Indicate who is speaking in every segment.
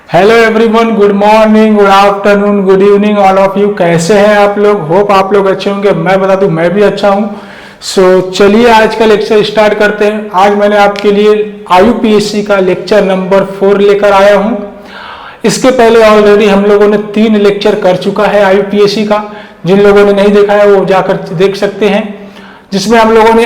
Speaker 1: Hello everyone, good morning, good afternoon, good evening all of you. कैसे हैं आप लोग? होप आप लोग अच्छे होंगे। मैं बता दूं, मैं भी अच्छा हूं। चलिए आज का लेक्चर स्टार्ट करते हैं। आज मैंने आपके लिए IUPAC का लेक्चर नंबर 4 लेकर आया हूं। इसके पहले ऑलरेडी हम लोगों ने 3 लेक्चर कर चुका है IUPAC का। जिन लोगों ने नहीं देखा है वो जाकर देख सकते हैं, जिसमें हम लोगों ने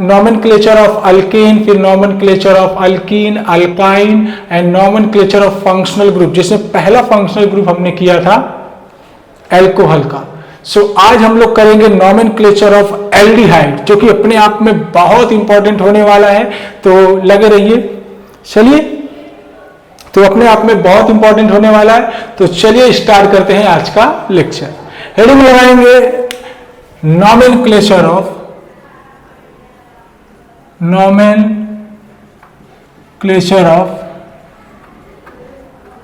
Speaker 1: नॉमेनक्लेचर ऑफ अल्केन, फिर nomenclature of alkyne, alkyne and nomenclature of functional group, जिसमें पहला फंक्शनल ग्रुप हमने किया था एल्कोहल का। आज हम लोग करेंगे नॉमेनक्लेचर ऑफ एल्डिहाइड, जो कि अपने आप में बहुत इंपॉर्टेंट होने वाला है। तो लगे रहिए। चलिए, तो अपने आप में बहुत इंपॉर्टेंट होने वाला है। तो चलिए स्टार्ट करते हैं आज का लेक्चर। हेडिंग लगाएंगे नॉमेनक्लेचर ऑफ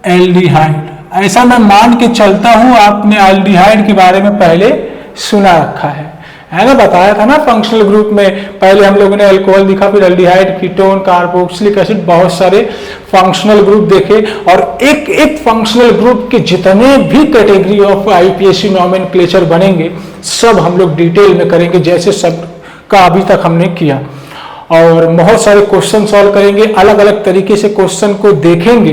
Speaker 1: एल्डिहाइड। ऐसा मैं मान के चलता हूं आपने एल्डिहाइड के बारे में पहले सुना रखा है ना? बताया था ना फंक्शनल ग्रुप में। पहले हम लोगों ने अल्कोहल दिखा, फिर एल्डिहाइड, कीटोन, कार्बोक्सिलिक एसिड, बहुत सारे फंक्शनल ग्रुप देखे। और एक एक फंक्शनल ग्रुप के जितने भी कैटेगरी ऑफ IUPAC नॉमेनक्लेचर बनेंगे सब हम लोग डिटेल में करेंगे, जैसे सब का अभी तक हमने किया। और बहुत सारे क्वेश्चन सॉल्व करेंगे, अलग अलग तरीके से क्वेश्चन को देखेंगे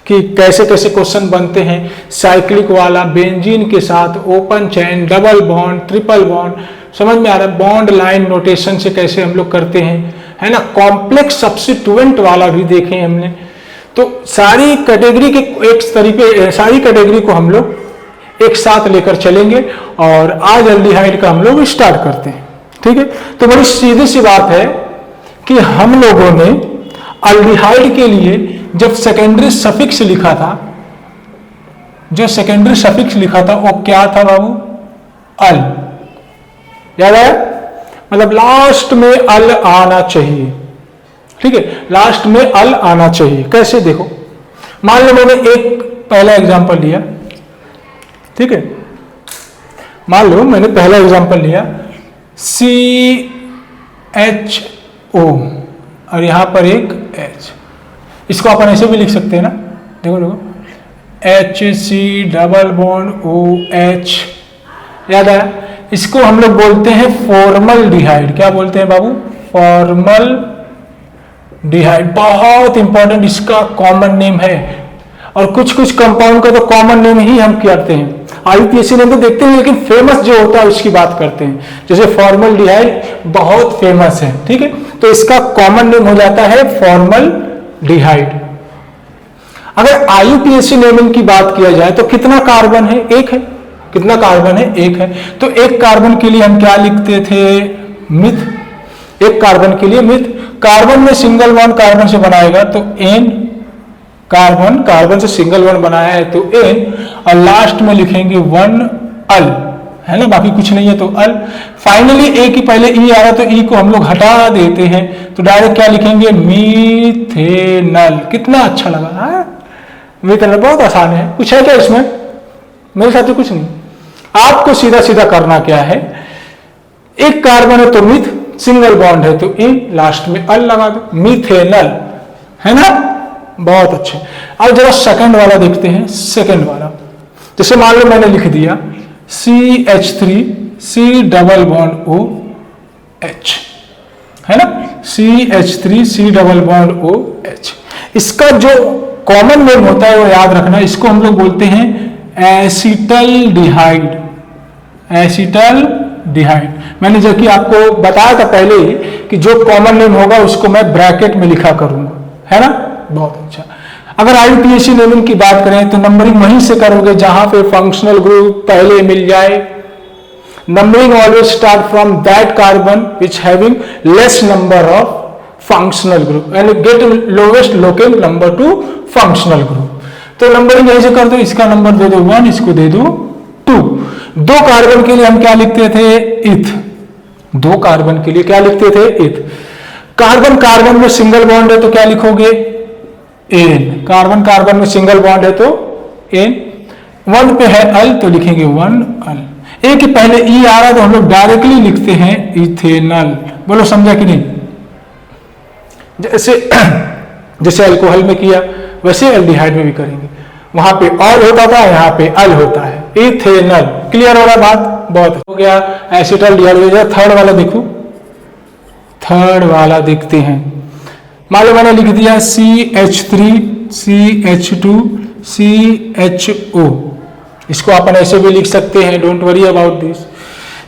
Speaker 1: कि कैसे कैसे क्वेश्चन बनते हैं। साइक्लिक वाला, बेंजीन के साथ open chain, double bond, triple bond, समझ में आ रहा है? बॉन्ड लाइन नोटेशन से कैसे हम लोग करते हैं, है ना? कॉम्प्लेक्स सब्स्टिट्यूएंट वाला भी देखे हमने। तो सारी कैटेगरी के सारी कैटेगरी को हम लोग एक साथ लेकर चलेंगे। और आज एल्डिहाइड का हम लोग स्टार्ट करते हैं, ठीक है? तो बड़ी सीधी सी बात है कि हम लोगों ने एल्डिहाइड के लिए जब सेकेंडरी सफिक्स लिखा था, वो क्या था बाबू? अल। याद है? मतलब लास्ट में अल आना चाहिए, ठीक है? लास्ट में अल आना चाहिए। कैसे? देखो, मान लो मैंने एक पहला एग्जांपल लिया, ठीक है? मान लो मैंने पहला एग्जांपल लिया CHO और यहां पर एक H। इसको अपन ऐसे भी लिख सकते हैं ना, देखो HC डबल बॉन्ड OH। याद आया? इसको हम लोग बोलते हैं फॉर्मल डिहाइड। क्या बोलते हैं बाबू? फॉर्मल डिहाइड। बहुत इंपॉर्टेंट इसका कॉमन नेम है। और कुछ कुछ कंपाउंड का तो कॉमन नेम ही हम करते हैं, IUPAC नेम तो देखते हैं, लेकिन फेमस जो होता है उसकी बात करते हैं। जैसे फॉर्मल डिहाइड बहुत फेमस है, ठीक है? तो इसका कॉमन नेम हो जाता है फॉर्मल डिहाइड। अगर IUPAC नेमिंग की बात किया जाए तो कितना कार्बन है? एक है। कितना कार्बन है? एक है। तो एक कार्बन के लिए हम क्या लिखते थे? मिथ। एक कार्बन के लिए मिथ। कार्बन में सिंगल बॉन्ड कार्बन से बनाएगा तो N। कार्बन से सिंगल बॉन्ड बनाया है तो N, और लास्ट में लिखेंगे 1 अल, है ना? बाकी कुछ नहीं है तो अल। फाइनली ए की पहले ई आ रहा तो ई को हम लोग हटा देते हैं, तो डायरेक्ट क्या लिखेंगे? मीथेनल। कितना अच्छा लगा है? मीथेनल बहुत आसान है। कुछ है क्या इसमें? मेरे साथ तो कुछ नहीं। आपको सीधा सीधा करना क्या है, एक कार्बन है तो मिथ, सिंगल बॉन्ड है तो ई, लास्ट में अल लगा दो, मीथेनल, है ना? बहुत अच्छे। अब जरा सेकंड वाला देखते हैं। सेकंड वाला जैसे मान लो मैंने लिख दिया CH3 C double bond OH, है ना? CH3 C double bond OH। इसका जो कॉमन नेम होता है वो याद रखना, इसको हम लोग बोलते हैं एसिटल डिहाइड। एसिटल डिहाइड। मैंने जो कि आपको बताया था पहले ही कि जो कॉमन नेम होगा उसको मैं ब्रैकेट में लिखा करूंगा, है ना? बहुत अच्छा। अगर IUPAC नेमिंग की बात करें तो नंबरिंग वहीं से करोगे जहां पे फंक्शनल ग्रुप पहले मिल जाए। Numbering always start from that carbon which having less number of functional group and get lowest local number to functional group. तो नंबरिंग यहीं से कर दो। इसका नंबर दे दो 1, इसको दे दो 2। 2 कार्बन के लिए हम क्या लिखते थे? इथ। 2 कार्बन के लिए क्या लिखते थे? इथ। कार्बन में सिंगल बॉन्ड है तो क्या लिखोगे? N। कार्बन में सिंगल बॉन्ड है तो N। 1 पे है अल तो लिखेंगे 1 अल। ए के पहले ई आ रहा है तो हम लोग डायरेक्टली लिखते हैं इथेनल। बोलो समझा कि नहीं? जैसे अल्कोहल में किया, वैसे एल्डिहाइड में भी करेंगे। वहां पे ऑल होता था, यहाँ पे अल होता है, इथेनल। क्लियर हो रहा बात? बहुत हो गया। एसिटाल्डिहाइड हो गया। थर्ड वाला देखो, थर्ड वाला देखते हैं। मान लो मैंने लिख दिया CH3 CH2 CHO, इसको अपन ऐसे भी लिख सकते हैं, don't worry about this.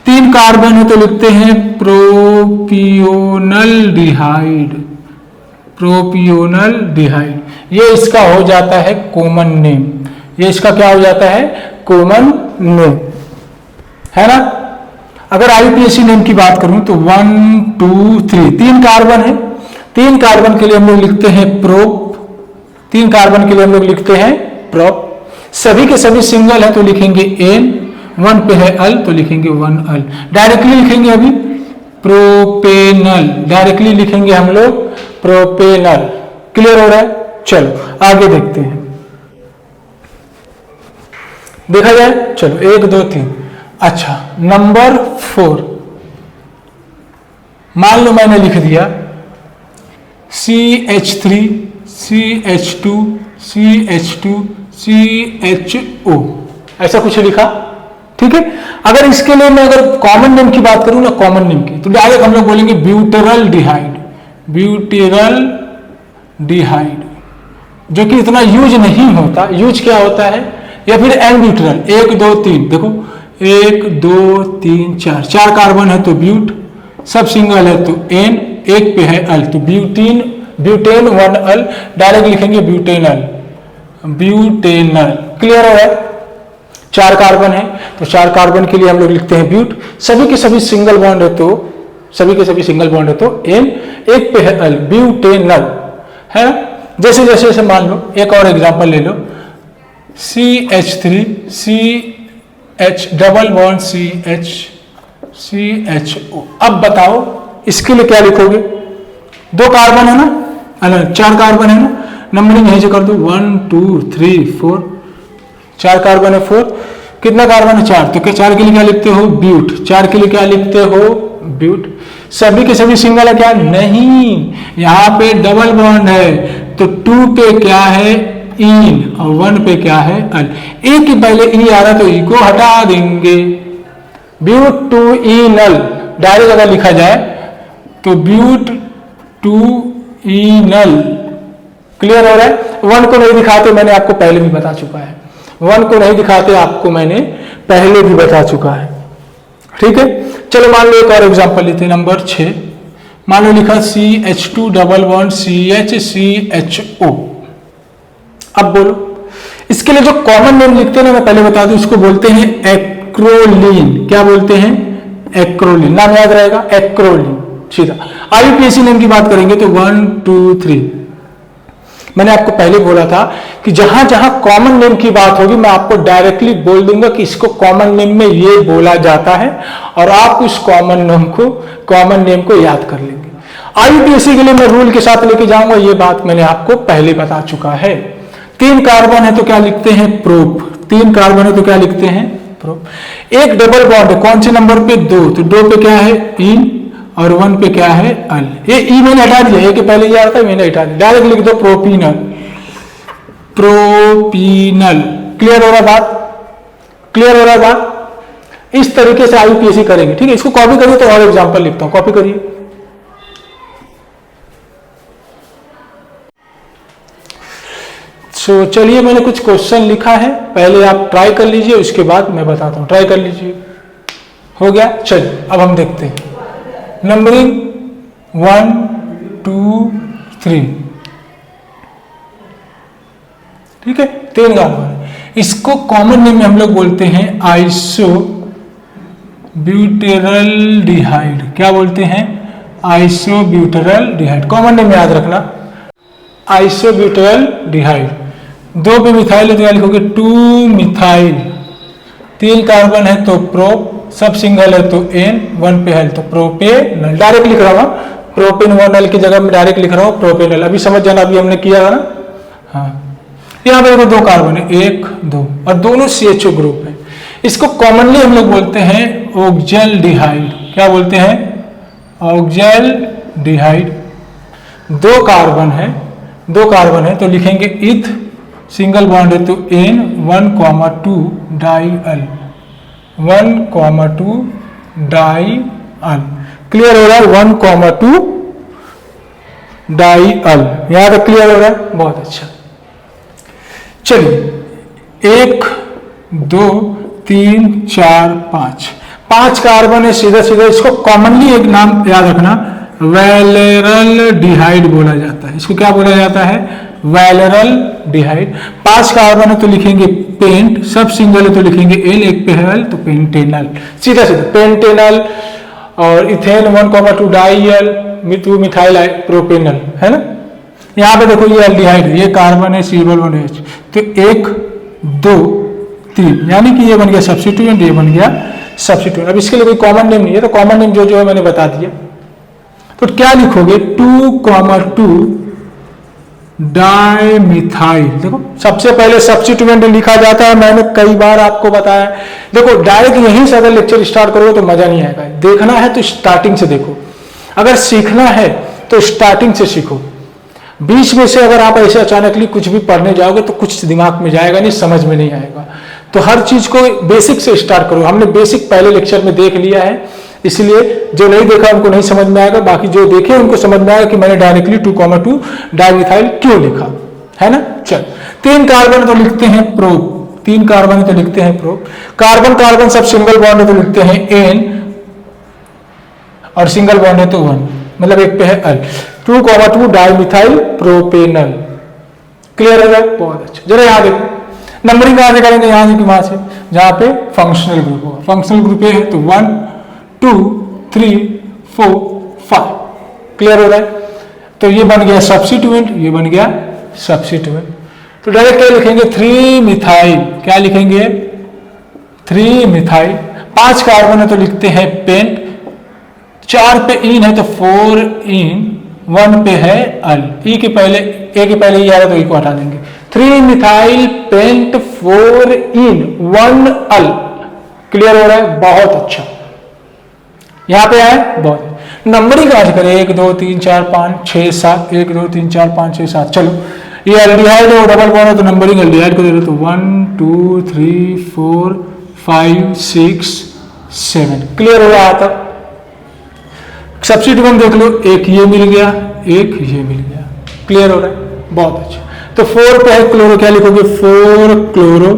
Speaker 1: 3 carbon है तो लिखते हैं प्रोपियोनल डिहाइड, प्रोपियोनल डिहाइड। ये इसका हो जाता है कॉमन नेम, ये इसका क्या हो जाता है? कॉमन नेम, है ना। अगर IUPAC नेम की बात करूं तो 1 2 3 3 कार्बन है। 3 कार्बन के लिए हम लोग लिखते हैं प्रोप, 3 कार्बन के लिए हम लोग लिखते हैं प्रोप। सभी के सभी सिंगल है तो लिखेंगे एन, 1 पे है अल तो लिखेंगे 1 अल। डायरेक्टली लिखेंगे अभी प्रोपेनल, डायरेक्टली लिखेंगे हम लोग प्रोपेनल। क्लियर हो रहा है? चलो आगे देखते हैं, देखा जाए। चलो 1 2 3। अच्छा नंबर 4, मान लो मैंने लिख दिया CH3 CH2 CH2 CHO, ऐसा कुछ लिखा, ठीक है। अगर इसके लिए मैं अगर कॉमन नेम की बात करूं ना, कॉमन नेम की, तो डायरेक्ट हम लोग बोलेंगे ब्यूटेरल डिहाइड, ब्यूटेरल डिहाइड, जो कि इतना यूज नहीं होता। यूज क्या होता है? या फिर एन ब्यूटेरल। 1 2 3 देखो, 1 2 3 4, 4 कार्बन है तो ब्यूट, सब सिंगल है तो एन, 1 पे है अल तो ब्यूटीन, ब्यूटेन 1 अल, डायरेक्ट लिखेंगे ब्यूटेनल, ब्यूटेनल। क्लियर हो रहा है? 4 कार्बन है तो 4 कार्बन के लिए हम लोग लिखते हैं ब्यूट। सभी के सभी सिंगल बॉन्ड है तो, सभी के सभी सिंगल बॉन्ड है तो एन, 1 पे है अल, ब्यूटेनल, है। जैसे जैसे जैसे मान लो एक और एग्जांपल ले लो, CH3 CH double bond CH CHO। अब बताओ इसके लिए क्या लिखोगे? 2 कार्बन है ना, 4 कार्बन है ना, नंबरिंग यहीं से कर दो, 1 2 3 4, 4 कार्बन है 4, कितना कार्बन है 4, तो क्या 4 के लिए क्या लिखते हो? ब्यूट। 4 के लिए क्या लिखते हो? ब्यूट। सभी के सभी सिंगल है क्या? नहीं, यहां पे डबल बॉन्ड है तो 2 पे क्या है? इन, और 1 पे क्या है? अल। एक के पहले ई आ रहा तो ई को हटा देंगे, ब्यूट टू इनल। डायरेक्ट अगर लिखा जाए तो ब्यूट टू इनल। क्लियर हो रहा है? 1 को नहीं दिखाते, मैंने आपको पहले भी बता चुका है, 1 को नहीं दिखाते आपको मैंने पहले भी बता चुका है, ठीक है। चलो मान लो एक और एग्जांपल लेते हैं, नंबर 6। मान लो लिखा CH2 double bond CH CHO। अब बोलो इसके लिए जो कॉमन नेम लिखते हैं ना, मैं पहले बता दूं, इसको बोलते हैं एक्रोलीन। क्या बोलते हैं? एक्रोलीन। नाम याद रहेगा, एक्रोलीन, सीधा। IUPAC नेम की बात करेंगे तो 1 2 3। मैंने आपको पहले बोला था कि जहां जहां कॉमन नेम की बात होगी मैं आपको डायरेक्टली बोल दूंगा कि इसको कॉमन नेम में ये बोला जाता है, और आप उस कॉमन नेम को याद कर लेंगे। IUPAC के लिए मैं रूल के साथ लेके जाऊंगा, ये बात मैंने आपको पहले बता चुका है। 3 कार्बन है तो क्या लिखते हैं? प्रोप। 3 कार्बन है तो क्या लिखते हैं? प्रोप। एक डबल बॉन्ड है, कौन से नंबर पे? 2, तो 2 पे क्या है? इन, और 1 पे क्या है? अल। ये ई मैंने हटा दिया, के पहले ये आता है, मैंने हटा दिया, डायरेक्ट लिख दो प्रोपीनल, प्रोपीनल। क्लियर हो रहा बात? क्लियर हो रहा बात? इस तरीके से IUPAC करेंगे, ठीक है। इसको कॉपी करिए तो और एग्जांपल लिखता हूं, कॉपी करिए। सो चलिए मैंने कुछ क्वेश्चन लिखा है, पहले आप ट्राई कर लीजिए, उसके बाद मैं बताता हूं। ट्राई कर लीजिए, हो गया। चलिए अब हम देखते हैं नंबरिंग 1 2 3, ठीक है। 3 कार्बन, इसको कॉमन नेम में हम लोग बोलते हैं आइसो ब्यूटेरल डिहाइड। क्या बोलते हैं? आइसो ब्यूटेरल डिहाइड। कॉमन नेम याद रखना, आइसो ब्यूटेरल डिहाइड। 2 पे मिथाइल है तो क्या लिखोगे? 2 मिथाइल। 3 कार्बन है तो प्रोप, सब सिंगल है तो एन, 1 पे है तो प्रोपेनल। डायरेक्ट लिख रहा हूं, प्रोपेनल की जगह में डायरेक्ट लिख रहा हूं प्रोपेनल। अभी समझ जाना, अभी हमने किया था ना। हाँ, यहाँ पे 2 कार्बन है, 1 2, और दोनों CHO ग्रुप है। इसको कॉमनली हम लोग बोलते हैं ऑक्जेल डिहाइड। क्या बोलते हैं? ऑक्जेल डिहाइड। 2 कार्बन है 2 कार्बन है तो लिखेंगे इथ, सिंगल बॉन्ड है तो N, 1,2 डाई अल, 1,2 डाई अल। क्लियर हो रहा है? 1,2 डाई अल, यहां तक क्लियर हो रहा है? बहुत अच्छा। चलिए 1 2 3 4 5 कार्बन है, सीधा सीधा इसको कॉमनली एक नाम याद रखना, वैलेरल डिहाइड बोला जाता है। इसको क्या बोला जाता है? वैलेरल डिहाइड। 5 कार्बन है तो लिखेंगे पेंट, सब सिंगल है तो लिखेंगे एल, एक पे है एल तो पेंटेनल, सीधा सीधा पेंटेनल। और ethane 1,2 di al, 2 methyl propanal, है ना। यहाँ पे देखो ये एल्डिहाइड, ये कार्बन है, C1H, तो 1 2 3, यानी कि ये बन गया सब्स्टिट्यूएंट, ये बन गया सब्स्टिट्यूएंट। अब इसके लिए कोई कॉमन नेम नहीं है, तो कॉमन नेम जो है मैंने बता दिया। तो क्या लिखोगे? 2,2 डाइमिथाइल। देखो सबसे पहले सब्स्टिट्यूएंट लिखा जाता है, मैंने कई बार आपको बताया। देखो डायरेक्ट यहीं से अगर लेक्चर स्टार्ट करोगे तो मजा नहीं आएगा। देखना है तो स्टार्टिंग से देखो, अगर सीखना है तो स्टार्टिंग से सीखो। बीच में से अगर आप ऐसे अचानकली कुछ भी पढ़ने जाओगे तो कुछ दिमाग में जाएगा नहीं, समझ में नहीं आएगा। तो हर चीज को बेसिक से स्टार्ट करो। हमने बेसिक पहले लेक्चर में देख लिया है, इसलिए जो नहीं देखा उनको नहीं समझ में आएगा, बाकी जो देखे उनको समझ में आएगा कि मैंने डायरेक्टली 2,2 डाइमिथाइल क्यों लिखा है ना। चल 3 कार्बन तो लिखते हैं प्रोप, 3 कार्बन तो लिखते हैं प्रोप। कार्बन कार्बन सब सिंगल बॉन्ड है तो लिखते हैं एन, और सिंगल बॉन्ड है तो 1, मतलब एक पे है अल। 2,2 डाइमिथाइल प्रोपेनल। क्लियर है? बहुत अच्छा। जरा यहाँ देखो नंबरिंग कहां से करेंगे? यहां से कि वहां से, जहां पे फंक्शनल ग्रुप होगा। फंक्शनल ग्रुप है तो 1 2 3 4 5। क्लियर हो रहा है? तो ये बन गया सब्स्टिट्यूएंट, ये बन गया सब्स्टिट्यूएंट। तो डायरेक्ट क्या लिखेंगे? 3 मिथाइल। क्या लिखेंगे? 3 मिथाइल। 5 कार्बन है तो लिखते हैं पेंट, 4 पे इन है तो 4 इन, 1 पे है अल। ई के पहले, ए के पहले ई आ रहा तो ई को हटा देंगे। 3 मिथाइल पेंट 4 इन 1 अल। क्लियर हो रहा है? बहुत अच्छा। यहां पे आए, बहुत। नंबरिंग कहां से करें? 1 2 3 4 5 6 7, 1 2 3 4 5 6 7। चलो ये एल्डिहाइड है, डबल बॉन्ड है तो नंबरिंग एल्डिहाइड को दे दो, तो 1 2 3 4 5 6 7। क्लियर हो रहा था? सब्स्टिट्यूएंट देख लो, एक ये मिल गया, एक ये मिल गया। क्लियर हो रहा है? बहुत अच्छा। तो 4 पे है क्लोरो, क्या लिखोगे? 4 क्लोरो।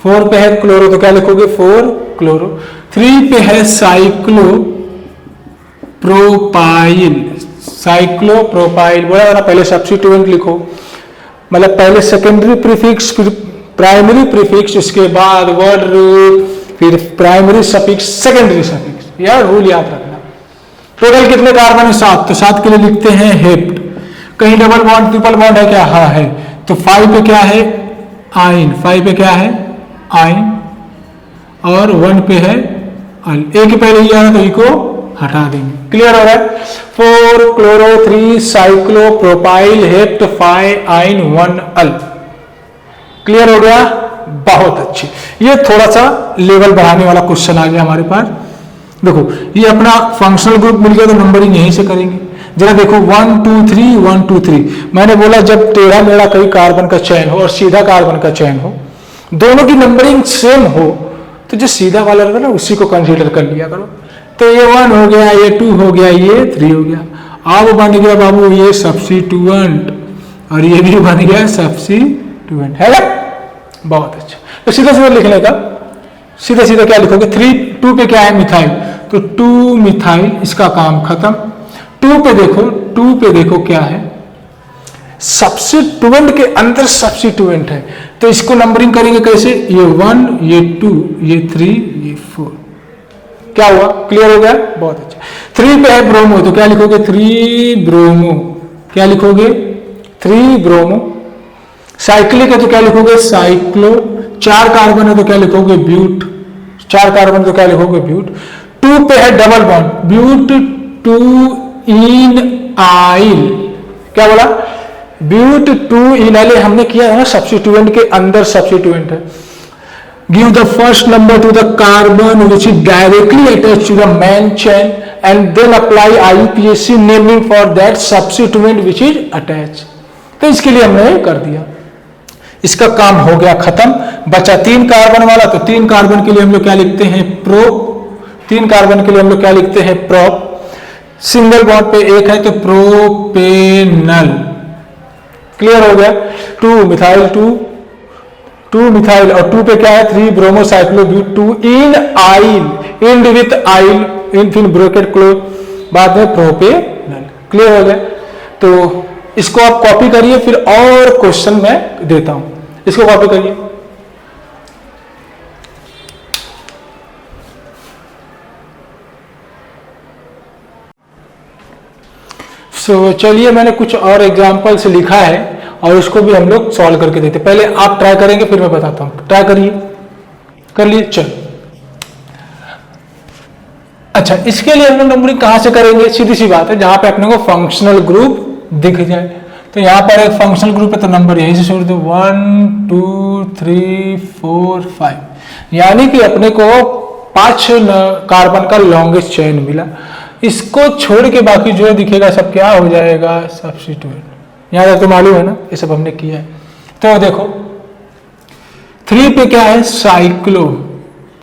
Speaker 1: 4 पे है क्लोरो तो क्या लिखोगे? 4 क्लोरो। 3 पे है साइक्लो प्रोपाइल, साइक्लो प्रोपाइल बोला ना, पहले सब्स्टिट्यूएंट लिखो, मतलब पहले सेकेंडरी प्रीफिक्स, प्राइमरी प्रीफिक्स, उसके बाद वर्ड रूट, फिर प्राइमरी सफिक्स, सेकेंडरी सफिक्स। यार रूल याद रखना। टोटल कितने कार्बन है? 7, तो 7 के लिए लिखते हैं हेप्ट। कहीं डबल बॉन्ड ट्रिपल बॉन्ड है क्या? हाँ है। तो 5 पे क्या है? आइन। 5 पे क्या है? आइन। और 1 पे है अल। ए के पहले ही आ रहा तो ई को हटा देंगे। क्लियर हो रहा है? 4 क्लोरो 3 साइक्लो प्रोपाइल हेप्ट 5 आइन 1 अल। क्लियर हो गया? बहुत अच्छे। ये थोड़ा सा लेवल बढ़ाने वाला क्वेश्चन आ गया हमारे पास। देखो ये अपना फंक्शनल ग्रुप मिल गया तो नंबरिंग यहीं से करेंगे। जरा देखो 1 2 3 1 2 3। मैंने बोला जब टेढ़ा मेढ़ा कई कार्बन का चयन हो और सीधा कार्बन का चयन हो, दोनों की नंबरिंग सेम हो, तो जो सीधा वाला रहता है ना उसी को कंसीडर कर लिया करो। तो ये 1 हो गया, ये 2 हो गया, ये 3 हो गया। अब बन गया बाबू ये सब्स्टिट्यूएंट, और ये भी बन गया सब्स्टिट्यूएंट, है ना। बहुत अच्छा। तो सीधा सीधा लिखने का, सीधा सीधा क्या लिखोगे? 2 पे क्या है? मिथाइल, तो 2 मिथाइल, इसका काम खत्म। 2 पे देखो, 2 पे देखो क्या है? सब्स्टिट्यूएंट के अंदर सब्स्टिट्यूएंट है, तो इसको नंबरिंग करेंगे कैसे? ये 1, ये 2, ये 3, ये 4। क्या हुआ? क्लियर हो गया? बहुत अच्छा। 3 पे है ब्रोमो, तो क्या लिखोगे? 3 ब्रोमो। क्या लिखोगे? 3 ब्रोमो। साइक्लिक है तो क्या लिखोगे? साइक्लो। 4 कार्बन है तो क्या लिखोगे? ब्यूट। 4 कार्बन तो क्या लिखोगे? ब्यूट। 2 पे है डबल बॉन्ड, ब्यूट 2 इन आइल। क्या बोला? ब्यूट 2 इन आइल हमने किया है ना, सब्स्टिट्यूएंट के अंदर सब्स्टिट्यूएंट है। Give the first number to the carbon which is directly attached to the main chain and then apply IUPAC naming for that substituent which is attach. तो इसके लिए हमने कर दिया, इसका काम हो गया खत्म। बचा 3 कार्बन वाला, तो 3 कार्बन के लिए हम लोग क्या लिखते हैं, प्रो। 3 कार्बन के लिए हम लोग क्या लिखते हैं, प्रोप। सिंगल बॉन्ड पे एक है तो प्रोपेनल। क्लियर हो गया। 2 मिथाइल 2 मिथाइल और 2 पे क्या है, 3 ब्रोमोसाइक्लोब्यूट 2 इन आइल, इंड विथ आइल, इन फिर ब्रैकेट क्लोज, बाद में प्रोपेनल। क्लियर हो गया। तो इसको आप कॉपी करिए, फिर और क्वेश्चन मैं देता हूं, इसको कॉपी करिए। चलिए मैंने कुछ और एग्जांपल से लिखा है और उसको भी हम लोग सॉल्व करके देते। पहले आप ट्राई करेंगे फिर मैं बताता हूं। ट्राई करिए, कर लिए, चल। अच्छा, इसके लिए हम लोग नंबरिंग कहां से करेंगे, सीधी सी बात है, जहां पे अपने को फंक्शनल ग्रुप दिख जाए। तो यहां पर एक फंक्शनल ग्रुप है तो नंबर यहीं से शुरू दो, 1 2 3 4 5, यानी कि अपने को 5 कार्बन का लॉन्गेस्ट चेन मिला। इसको छोड़ के बाकी जो दिखेगा सब क्या हो जाएगा, सब्स्टिट्यूएंट। यहां तक तो मालूम है ना, ये सब हमने किया है। तो देखो 3 पे क्या है, साइक्लो।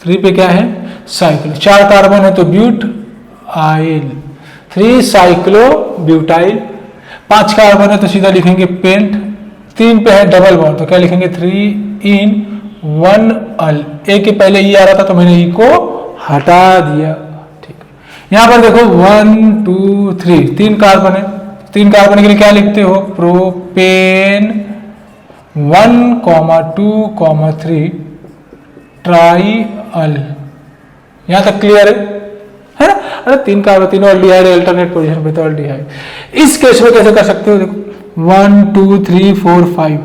Speaker 1: 3 पे क्या है, साइक्लो। 4 कार्बन है तो butyl, 3 cyclobutyl. 5 carbon है तो सीधा लिखेंगे पेंट। 3 पे है डबल बॉन्ड तो क्या लिखेंगे, 3 इन 1 अल। ए के पहले ई आ रहा था तो मैंने ई को हटा दिया। ठीक है, यहां पर देखो 1 2 3, 3 कार्बन है। 3 कार्बन के लिए क्या लिखते हो, प्रोपेन 1 2 3 ट्राई अल। यहां तक क्लियर है ना। अरे 3 कार्बन, तीनों अल्डिहाइड, अल्टरनेट पोजीशन पे तो अल्डिहाइड। इस केस में कैसे कर सकते हो, देखो 1 2 3 4 5,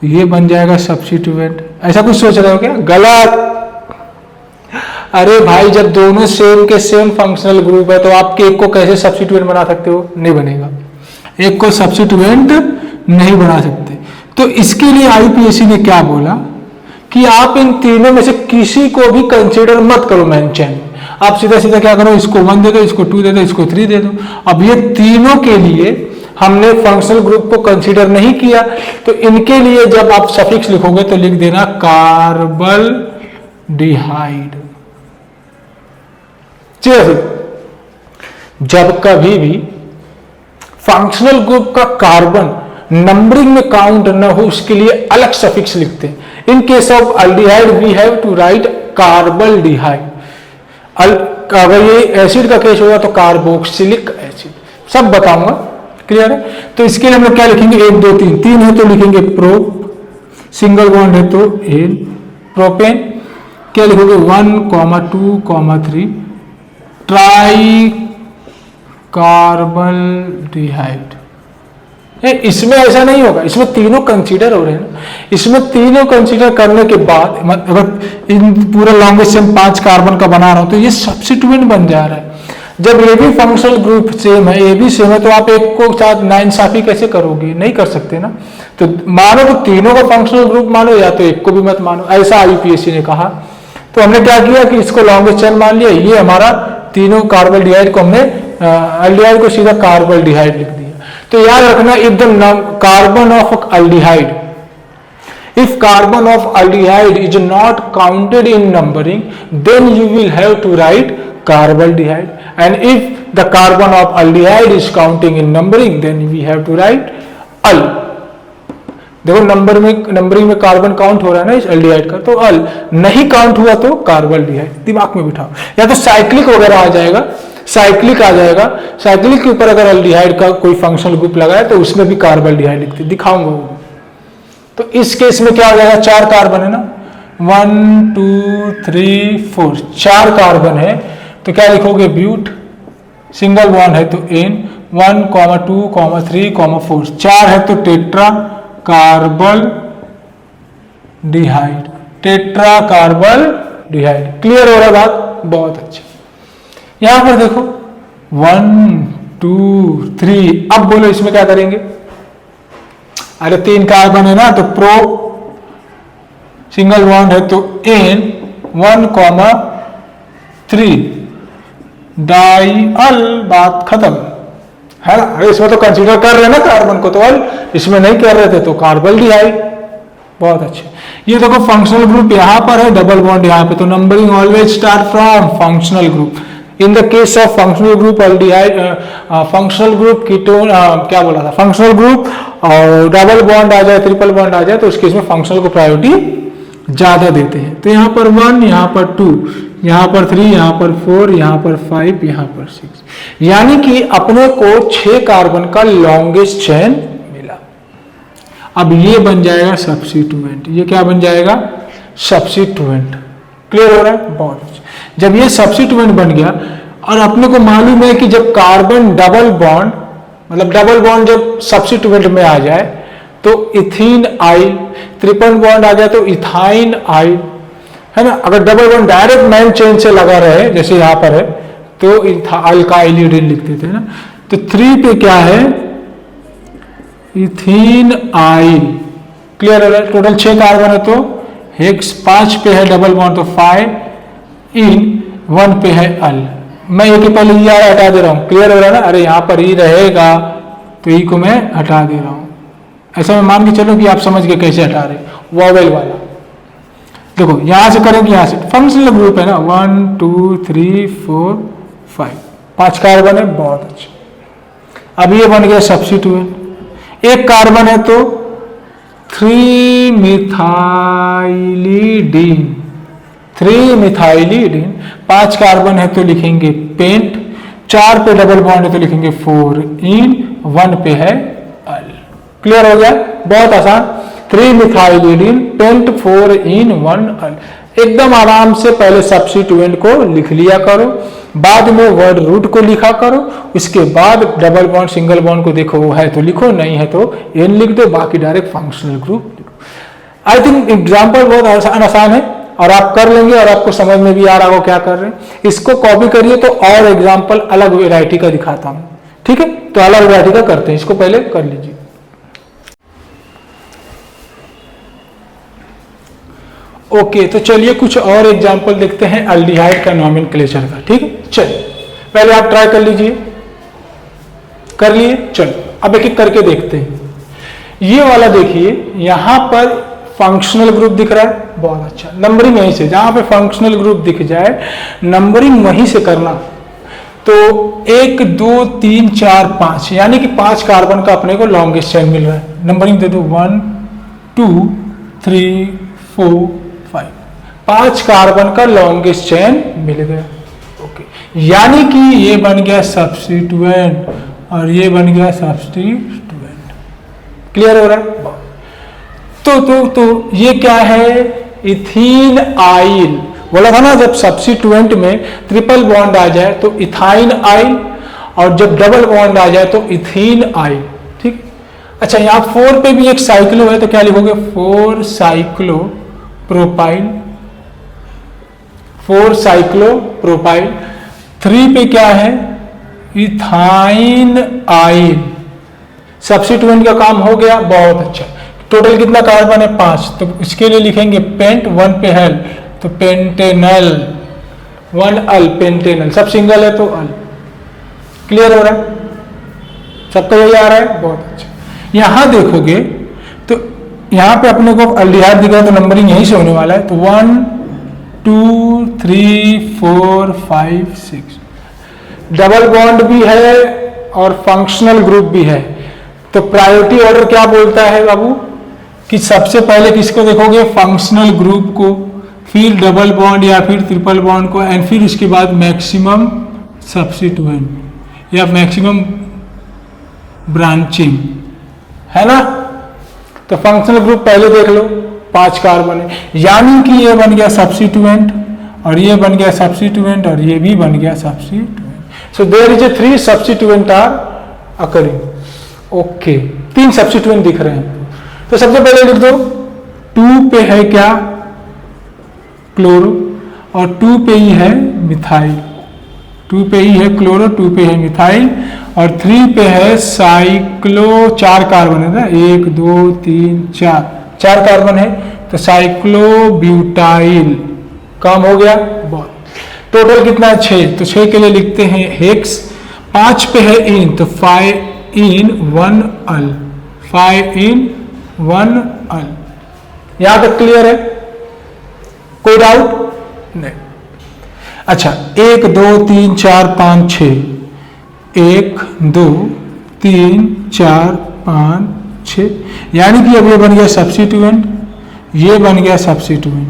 Speaker 1: ये बन जाएगा सब्स्टिट्यूएंट। ऐसा कुछ सोच रहे हो क्या, गलत। अरे भाई जब दोनों सेम के सेम फंक्शनल ग्रुप है तो आप एक को कैसे सब्स्टिट्यूएंट बना सकते हो, नहीं बनेगा। एक को सब्स्टिट्यूएंट नहीं बना सकते। तो इसके लिए आईपीएससी ने क्या बोला कि आप इन तीनों में से किसी को भी कंसीडर मत करो मेन चेन। आप सीधा सीधा क्या करो, इसको 1 दे दो, इसको 2 दे दो, इसको 3 दे दो। अब ये तीनों के लिए हमने फंक्शनल ग्रुप को कंसीडर नहीं किया, तो इनके लिए जब आप सफिक्स लिखोगे तो लिख देना कार्बल डिहाइड। जब कभी भी फंक्शनल ग्रुप का कार्बन नंबरिंग में काउंट न हो उसके लिए अलग सफिक्स लिखते हैं। In case of aldehyde we have to write carbaldehyde. अगर ये एसिड का केस होगा तो कार्बोक्सिलिक एसिड, सब बताऊंगा। क्लियर है। तो इसके लिए हम लोग क्या लिखेंगे, 1 2 3, 3 है तो लिखेंगे प्रो, सिंगल बॉन्ड है तो एन, प्रोपेन क्या लिखोगे 1 2 3 ट्राई कार्बल डिहाइड। इसमें ऐसा नहीं होगा, इसमें तीनों कंसीडर हो रहे हैं। इसमें तीनों कंसीडर करने के बाद अगर इन पूरा लॉन्गेस्ट चेन 5 कार्बन का बना रहा हूं तो ये सब्स्टिट्यूएंट बन जा रहा है। जब ये भी फंक्शनल ग्रुप सेम है, ये भी सेम है, तो आप एक को साथ नाइंसाफी कैसे करोगे, नहीं कर सकते ना। तो मानो तो तीनों का फंक्शनल ग्रुप मानो या तो एक को भी मत मानो, ऐसा आईपीएससी ने कहा। तो हमने क्या किया कि इसको लॉन्गेस्ट चेन मान लिया, ये हमारा तीनों कार्बल डिहाइड को हमने अल्डिहाइड को सीधा कार्बल डिहाइड लिख दिया। तो याद रखना, if the carbon of aldehyde, if carbon of aldehyde is not counted in numbering, then you will have to write carbaldehyde, and if the carbon of aldehyde is counting in numbering, then we have to write al. देखो numbering में carbon count हो रहा है ना इस aldehyde का, तो अल नहीं काउंट हुआ तो कार्बल्डिहाइड। दिमाग में बिठाओ, या तो साइक्लिक वगैरह आ जाएगा, साइक्लिक आ जाएगा। साइक्लिक के ऊपर अगर अल्डिहाइड का कोई फंक्शनल ग्रुप लगाए तो उसमें भी कार्बल्डिहाइड लिखते, दिखाऊंगा वो। तो इस केस में क्या हो जाएगा, 4 कार्बन है ना, 1 2 3 4, 4 कार्बन है तो क्या लिखोगे, ब्यूट, सिंगल बॉन्ड है तो एन, 1 2 3 4, 4 है तो tetra carbaldehyde, tetra carbaldehyde. Clear हो रहा बात, बहुत अच्छा। यहां पर देखो 1 2 3, अब बोलो इसमें क्या करेंगे। अरे 3 कार्बन है ना तो प्रो, सिंगल बॉन्ड है तो एन, 1 3 डाई अल, बात खत्म है ना। अरे इसमें तो कंसीडर कर रहे हैं ना कार्बन को, तो अल, इसमें नहीं कर रहे थे तो कार्बल्डिहाइड। बहुत अच्छे। ये देखो फंक्शनल ग्रुप यहाँ पर है, डबल बॉन्ड यहाँ पे, तो numbering always start from functional group. In the case of functional group aldehyde, functional group ketone, क्या बोला था, फंक्शनल ग्रुप और डबल बॉन्ड आ जाए, ट्रिपल बॉन्ड आ जाए, तो उस केस में फंक्शनल को प्रायोरिटी ज्यादा देते हैं। तो यहाँ पर 1, यहाँ पर 2, यहाँ पर 3, यहाँ पर 4, यहाँ पर 5, यहाँ पर 6, यानी कि अपने को 6 कार्बन का लॉन्गेस्ट चेन मिला। अब ये बन जाएगा सब्स्टिट्यूएंट। ये क्या बन जाएगा? सब्स्टिट्यूएंट। क्लियर हो रहा है? बहुत अच्छा। जब ये सब्स्टिट्यूएंट बन गया और अपने को मालूम है कि जब कार्बन डबल बॉन्ड, मतलब डबल बॉन्ड जब सब्स्टिट्यूएंट में आ जाए तो इथीन आइल, ट्रिपल बॉन्ड आ जाए तो इथाइन आइल, है ना। अगर double bond direct main chain से लगा रहे जैसे यहां पर है तो अल्काइलिडीन लिख देते हैं ना। तो 3 पे क्या है? इथीन आइल। क्लियर हो रहा है? टोटल 6 कार्बन है तो हेक्स, 5 पे है डबल बॉन्ड तो 5 इन, 1 पे है अल। मैं ये के पहले ई हटा दे रहा हूं। क्लियर हो रहा है ना। अरे यहां पर ई रहेगा तो ई को मैं हटा दे रहा हूं। ऐसा मैं मान के चलो कि आप समझ गए कैसे हटा रहे, वॉवेल वाला। देखो यहां से करेंगे, यहां से फंक्शनल ग्रुप है ना, 1 2 3 4 5, 5 कार्बन है। बहुत अच्छा। अब ये बन गया सब्स्टिट्यूएंट। एक कार्बन है तो 3 मिथाइलिडीन, 3 मिथाइलिडीन। 5 कार्बन है तो लिखेंगे पेंट, 4 पे डबल बॉन्ड है तो लिखेंगे 4 इन, 1 पे है अल। क्लियर हो गया? बहुत आसान। 3 मिथाइलिडीन, पेंट, 4 इन, 1 अल। एकदम आराम से पहले सब्स्टिट्यूएंट को लिख लिया करो, बाद में वर्ड रूट को लिखा करो, उसके बाद डबल बॉन्ड सिंगल बॉन्ड को देखो वो है तो लिखो, नहीं है तो एन लिख दो, बाकी डायरेक्ट फंक्शनल ग्रुप लिखो। आई थिंक एग्जाम्पल बहुत आसान है और आप कर लेंगे और आपको समझ में भी आ रहा हो क्या कर रहे हैं। इसको कॉपी करिए तो और एग्जाम्पल अलग वेराइटी का दिखाता हूं। ठीक है, तो अलग वेराइटी का करते हैं, इसको पहले कर लीजिए। ओके, तो चलिए कुछ और एग्जाम्पल देखते हैं अल्डिहाइड का नॉमेनक्लेचर का। ठीक है, चलिए पहले आप ट्राई कर लीजिए। कर लिए? चलो अब एक एक करके देखते हैं। ये वाला देखिए, यहां पर फंक्शनल ग्रुप दिख रहा है। बहुत अच्छा। नंबरिंग यहीं से, जहां पे फंक्शनल ग्रुप दिख जाए नंबरिंग वहीं से करना। तो 1 2 3 4 5, यानी कि 5 कार्बन का अपने को लॉन्गेस्ट चेन मिल रहा है। नंबरिंग दे दो 1 2 3 4 5, 5 कार्बन का लॉन्गेस्ट चेन मिल गया। ओके, यानी कि ये बन गया सब्स्टिट्यूएंट और ये बन गया सब्स्टिट्यूएंट। क्लियर हो रहा है? तो ये क्या है? इथीन आइल। बोला था ना जब सब्स्टिट्यूएंट में ट्रिपल बॉन्ड आ जाए तो इथाइन आइल, और जब डबल बॉन्ड आ जाए तो इथीन आइल। ठीक। अच्छा, यहां 4 पे भी एक साइक्लो है तो क्या लिखोगे? 4 साइक्लो प्रोपाइल, 4 साइक्लो प्रोपाइल। 3 पे क्या है? इथाइन आइल। सब्स्टिट्यूएंट का काम हो गया। बहुत अच्छा। टोटल कितना कार्बन है? 5, तो इसके लिए लिखेंगे पेंट, 1 पे हेल तो पेंटेनल, 1 अल, पेंटेनल। सब सिंगल है तो अल। क्लियर हो रहा है? सबका यही आ रहा है? बहुत अच्छा। यहां देखोगे तो यहां पे अपने को अल्डिहाइड दिख रहा है तो नंबरिंग यहीं से होने वाला है। तो 1 2 3 4 5 6, डबल बॉन्ड भी है और फंक्शनल ग्रुप भी है। तो प्रायोरिटी ऑर्डर क्या बोलता है बाबू कि सबसे पहले किसको देखोगे? फंक्शनल ग्रुप को, फिर डबल बॉन्ड या फिर ट्रिपल बॉन्ड को, एंड फिर उसके बाद मैक्सिमम सब्स्टिट्यूएंट या मैक्सिमम ब्रांचिंग, है ना। तो फंक्शनल ग्रुप पहले देख लो, 5 कार्बन है, यानी कि ये बन गया सब्स्टिट्यूएंट और ये बन गया सब्स्टिट्यूएंट और ये भी बन गया substituent. So there is a 3 substituent are occurring. Okay, 3 substituent दिख रहे हैं। तो सबसे पहले लिख दो 2 पे है क्या? क्लोरो, और 2 पे ही है मिथाइल। 2 पे ही है क्लोरो, 2 पे है मिथाइल, और 3 पे है साइक्लो। 4 कार्बन है ना, 1 2 3 4, 4 कार्बन है तो साइक्लो ब्यूटाइल। काम हो गया। बहुत। टोटल कितना है? 6, तो 6 के लिए लिखते हैं हेक्स, 5 पे है इन, तो 5 इन 1 अल, 5 इन 1 अल। यहां तक क्लियर है? कोई डाउट नहीं? अच्छा, 1 2 3 4 5 6, 1 2 3 4 5 6, यानी कि अब ये बन गया सब्स्टिट्यूएंट, ये बन गया सब्स्टिट्यूएंट।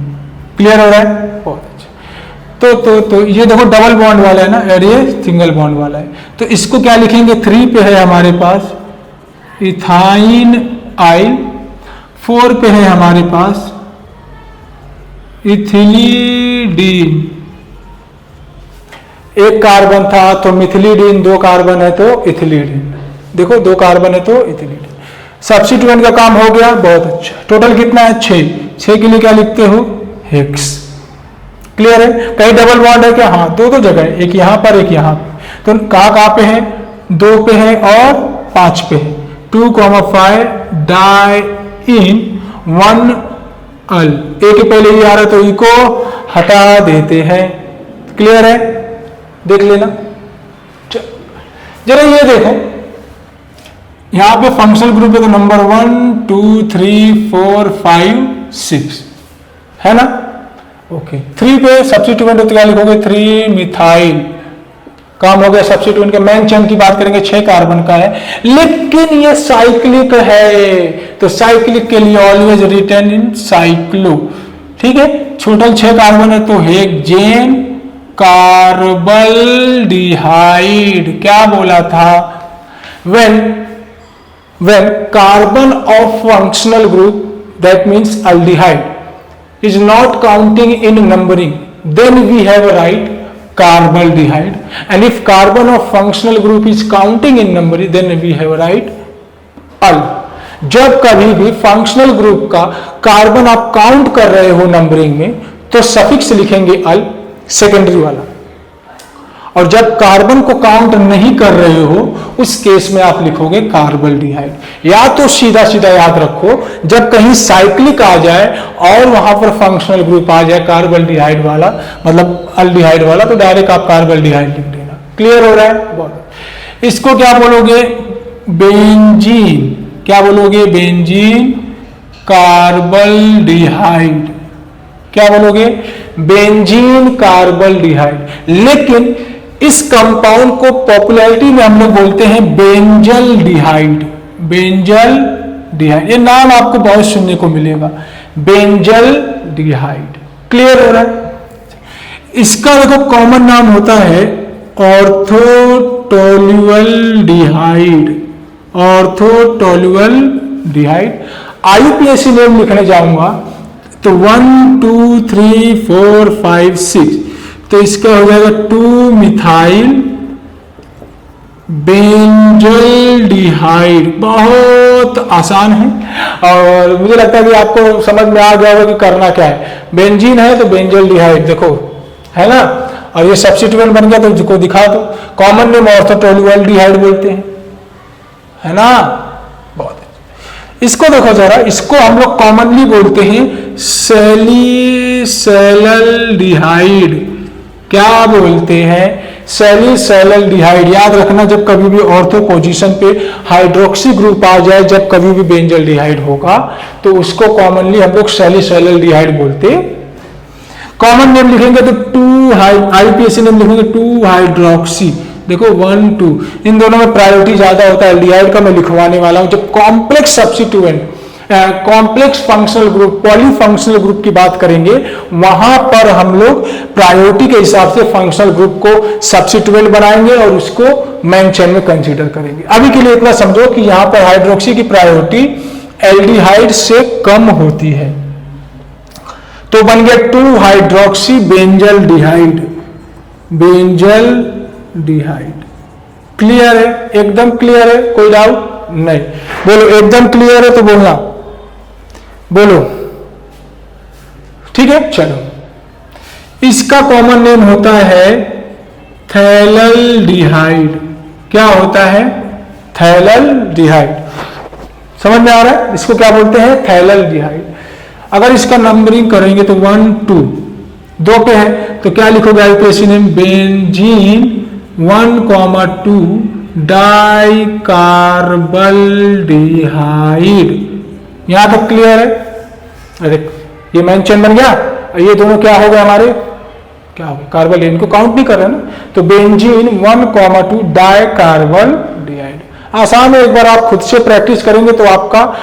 Speaker 1: क्लियर हो रहा है? बहुत अच्छा। तो ये देखो डबल बॉन्ड वाला है ना, और ये सिंगल बॉन्ड वाला है, तो इसको क्या लिखेंगे? 3 पे है हमारे पास इथाइन आइल, 4 पे है हमारे पास इथिलीडीन। एक कार्बन था तो मिथिलीडीन, 2 कार्बन है तो इथिलीडीन। देखो 2 कार्बन है तो इथिलीडीन। सब्स्टिट्यूएंट का काम हो गया, बहुत अच्छा। टोटल कितना है? 6 के लिए क्या लिखते हो? हेक्स। क्लियर है? कहीं डबल बॉन्ड है क्या? हाँ, 2 जगह है, एक यहां पर एक यहां पर। तो कहां पे है? 2 पे है और 5 पे है। 2,5 डाई इन 1 अल। ए के पहले ये आ रहा है तो ई को हटा देते हैं। क्लियर है? देख लेना जरा, ये देखो यहां पे फंक्शनल ग्रुप है तो नंबर 1 2 3 4 5 6 है ना? ओके, 3 पे सब्स्टिट्यूएंट तो क्या लिखोगे? 3 मिथाइल। काम हो गया सब्स्टिट्यूएंट के। मेन चेन की बात करेंगे, 6 कार्बन का है, लेकिन ये साइक्लिक है, तो साइक्लिक के लिए ऑलवेज रिटर्न इन साइक्लो। ठीक है, टोटल 6 कार्बन है तो हेक्सेन कार्बल्डिहाइड। क्या बोला था? when carbon of functional group, that means aldehyde, is not counting in numbering, then we have a right कार्बल्डिहाइड, and if carbon of functional group is counting in numbering, then we have a right अल। जब कभी भी functional group का carbon आप count कर रहे हो numbering में, तो सफिक्स लिखेंगे अल, सेकेंडरी वाला। और जब कार्बन को काउंट नहीं कर रहे हो, उस केस में आप लिखोगे कार्बल्डिहाइड। या तो सीधा सीधा याद रखो, जब कहीं साइक्लिक आ जाए और वहां पर फंक्शनल ग्रुप आ जाए कार्बल्डिहाइड वाला, मतलब अल्डिहाइड वाला, तो डायरेक्ट आप कार्बल्डिहाइड लिख देना। क्लियर हो रहा है? बहुत। इसको क्या बोलोगे? बेंजीन। क्या बोलोगे? बेंजीन कार्बल्डिहाइड। क्या बोलोगे? बेंजीन कार्बल्डिहाइड। लेकिन इस कंपाउंड को पॉपुलैरिटी में हम लोग बोलते हैं बेंजल डिहाइड। बेंजल डिहाइड, ये नाम आपको बहुत सुनने को मिलेगा, बेंजल डिहाइड। क्लियर हो रहा है? इसका देखो कॉमन नाम होता है ऑर्थोटोल्यूअल डिहाइड। ऑर्थोटोल्यूअल डिहाइड। आईयूपीएसी नेम लिखने जाऊंगा तो 1 2 3 4 5 6, तो इसका हो जाएगा 2 मिथाइल बेंजल डिहाइड। बहुत आसान है और मुझे लगता है कि आपको समझ में आ गया होगा कि करना क्या है। बेंजीन है तो बेंजल डिहाइड, देखो है ना, और ये सब्स्टिट्यूएंट बन गया तो इसको दिखा दो। कॉमन नेम ऑर्थोटोल्यूअल डिहाइड बोलते हैं, है ना? बहुत। इसको देखो जरा, इसको हम लोग कॉमनली बोलते हैं सैलिसैलल डिहाइड। क्या बोलते हैं? सैलिसैलल डिहाइड। याद रखना, जब कभी भी ऑर्थो पोजीशन पे हाइड्रोक्सी ग्रुप आ जाए, जब कभी भी बेंजल डिहाइड होगा, तो उसको कॉमनली हम लोग सैलिसैलल डिहाइड बोलते। कॉमन नेम लिखेंगे तो 2 आईपीएसी नेम लिखेंगे 2 हाइड्रोक्सी। देखो 1 2, इन दोनों में प्रायोरिटी ज्यादा होता है। एल्डिहाइड का मैं लिखवाने वाला हूं। जब complex substituent, complex functional group, polyfunctional group की बात करेंगे, वहां पर हम लोग प्रायोरिटी के हिसाब से फंक्शनल ग्रुप को सब्स्टिट्यूएंट बनाएंगे और उसको मेन चेन में कंसीडर करेंगे। अभी के लिए इतना समझो कि यहां पर हाइड्रोक्सी की प्रायोरिटी एल्डिहाइड से कम होती है, तो बन गया 2 हाइड्रोक्सी बेंजल डिहाइड। बेंजल डिहाइड। क्लियर है? एकदम क्लियर है? कोई डाउट नहीं? बोलो एकदम क्लियर है तो बोलना, बोलो। ठीक है, चलो। इसका कॉमन नेम होता है थैलल्डिहाइड। क्या होता है? थैलल्डिहाइड। समझ में आ रहा है? इसको क्या बोलते हैं? थैलल्डिहाइड। अगर इसका नंबरिंग करेंगे तो 1 2, 2 पे है तो क्या लिखोगे IUPAC name? Benzene 1,2 di carbaldehyde. यहां तक क्लियर है? अरे ये मेन चेन बन गया, ये दोनों क्या हो गए हमारे, क्या हो गए कार्बन, इनको काउंट नहीं कर रहे ना, तो बेंजीन 1,2 डाई कार्बल्डिहाइड। आसान है, एक बार आप खुद से प्रैक्टिस करेंगे तो आपका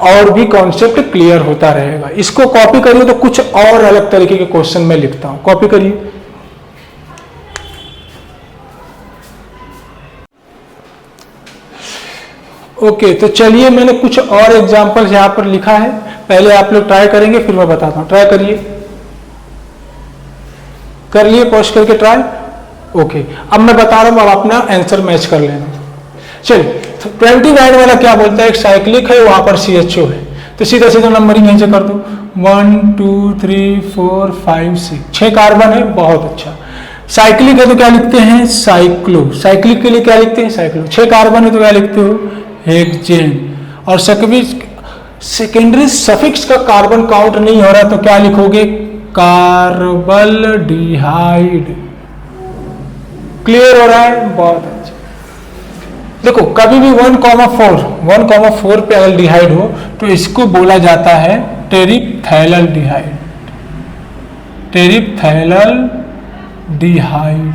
Speaker 1: और भी कॉन्सेप्ट क्लियर होता रहेगा। इसको कॉपी करिए तो कुछ और अलग तरीके के क्वेश्चन में लिखता हूं, कॉपी करिए। ओके तो चलिए, मैंने कुछ और एग्जांपल्स यहां पर लिखा है, पहले आप लोग ट्राई करेंगे फिर मैं बताता हूं। ट्राई करिए, कर लिए पोस्ट करके ट्राई। ओके अब मैं बता रहा हूं, अब अपना आंसर मैच कर लेना। चलिए 29 वाला क्या बोलता है, एक साइक्लिक है, वहां पर CHO है, तो सीधा सीधा नंबरिंग यहीं से कर दो। 1 2 3 4 5 6, 6 कार्बन है, बहुत अच्छा। साइक्लिक है तो क्या लिखते हैं, साइक्लो। साइक्लिक के लिए क्या लिखते हैं, साइक्लो। 6 कार्बन है तो क्या लिखते हो, हेक्सेन। और सेकेंडरी सफिक्स का कार्बन काउंट नहीं हो रहा तो क्या लिखोगे, कार्बल्डिहाइड। क्लियर हो रहा है, बहुत अच्छा। देखो कभी भी 1,4 पे एल्डिहाइड हो तो इसको बोला जाता है टेरिप्थैलल्डिहाइड। टेरिप्थैलल्डिहाइड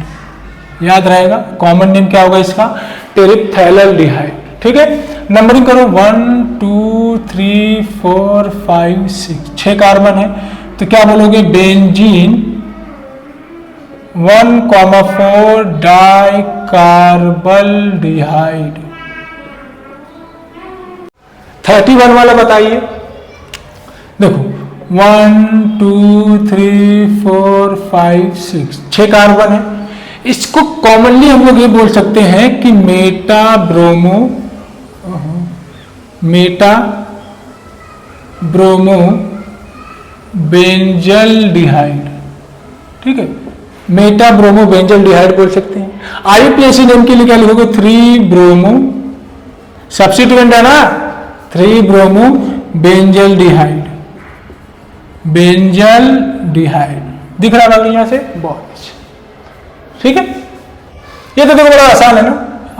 Speaker 1: याद रहेगा, कॉमन नेम क्या होगा इसका, टेरिप्थैलल्डिहाइड। ठीक है, नंबरिंग करो 1 2 3 4 5 6, 6 कार्बन है तो क्या बोलोगे, बेंजीन 1,4 डाई कार्बल्डिहाइड। 31 वाला बताइए। देखो 1 2 3 4 5 6, 6 कार्बन है, इसको कॉमनली हम लोग ये बोल सकते हैं कि मेटा ब्रोमो बेंजल्डिहाइड। ठीक है, मेटा ब्रोमो बेंजल्डिहाइड बोल सकते हैं। IUPAC नेम के लिए क्या लिखोगे, 3 ब्रोमो, सब्स्टिट्यूएंट है ना, 3 ब्रोमो बेंजल्डिहाइड। बेंजल्डिहाइड दिख रहा है यहां से, बहुत अच्छा। ठीक है, ये तो देखो बड़ा आसान है ना।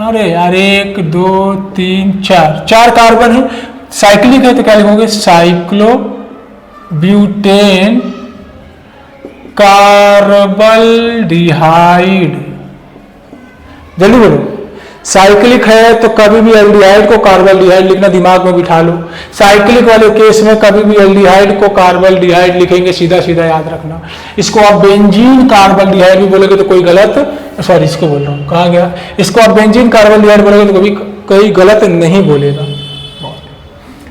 Speaker 1: अरे यार 1 2 3 4 कार्बन है, साइक्लिक है तो क्या लिखोगे, साइक्लो ब्यूटेन कार्बल्डिहाइड। जल्दी बोलो, साइक्लिक है तो कभी भी एल्डिहाइड को कार्बल्डिहाइड लिखना, दिमाग में बिठा लो। साइक्लिक वाले केस में कभी भी एल्डिहाइड को कार्बल्डिहाइड लिखेंगे, सीधा सीधा याद रखना। इसको आप बेंजीन कार्बल्डिहाइड भी बोलोगे तो कोई गलत, सॉरी इसको बोल रहा हूं, कहां गया, इसको आप बेंजीन कार्बल्डिहाइड बोलोगे तो कभी कोई गलत नहीं बोलेगा।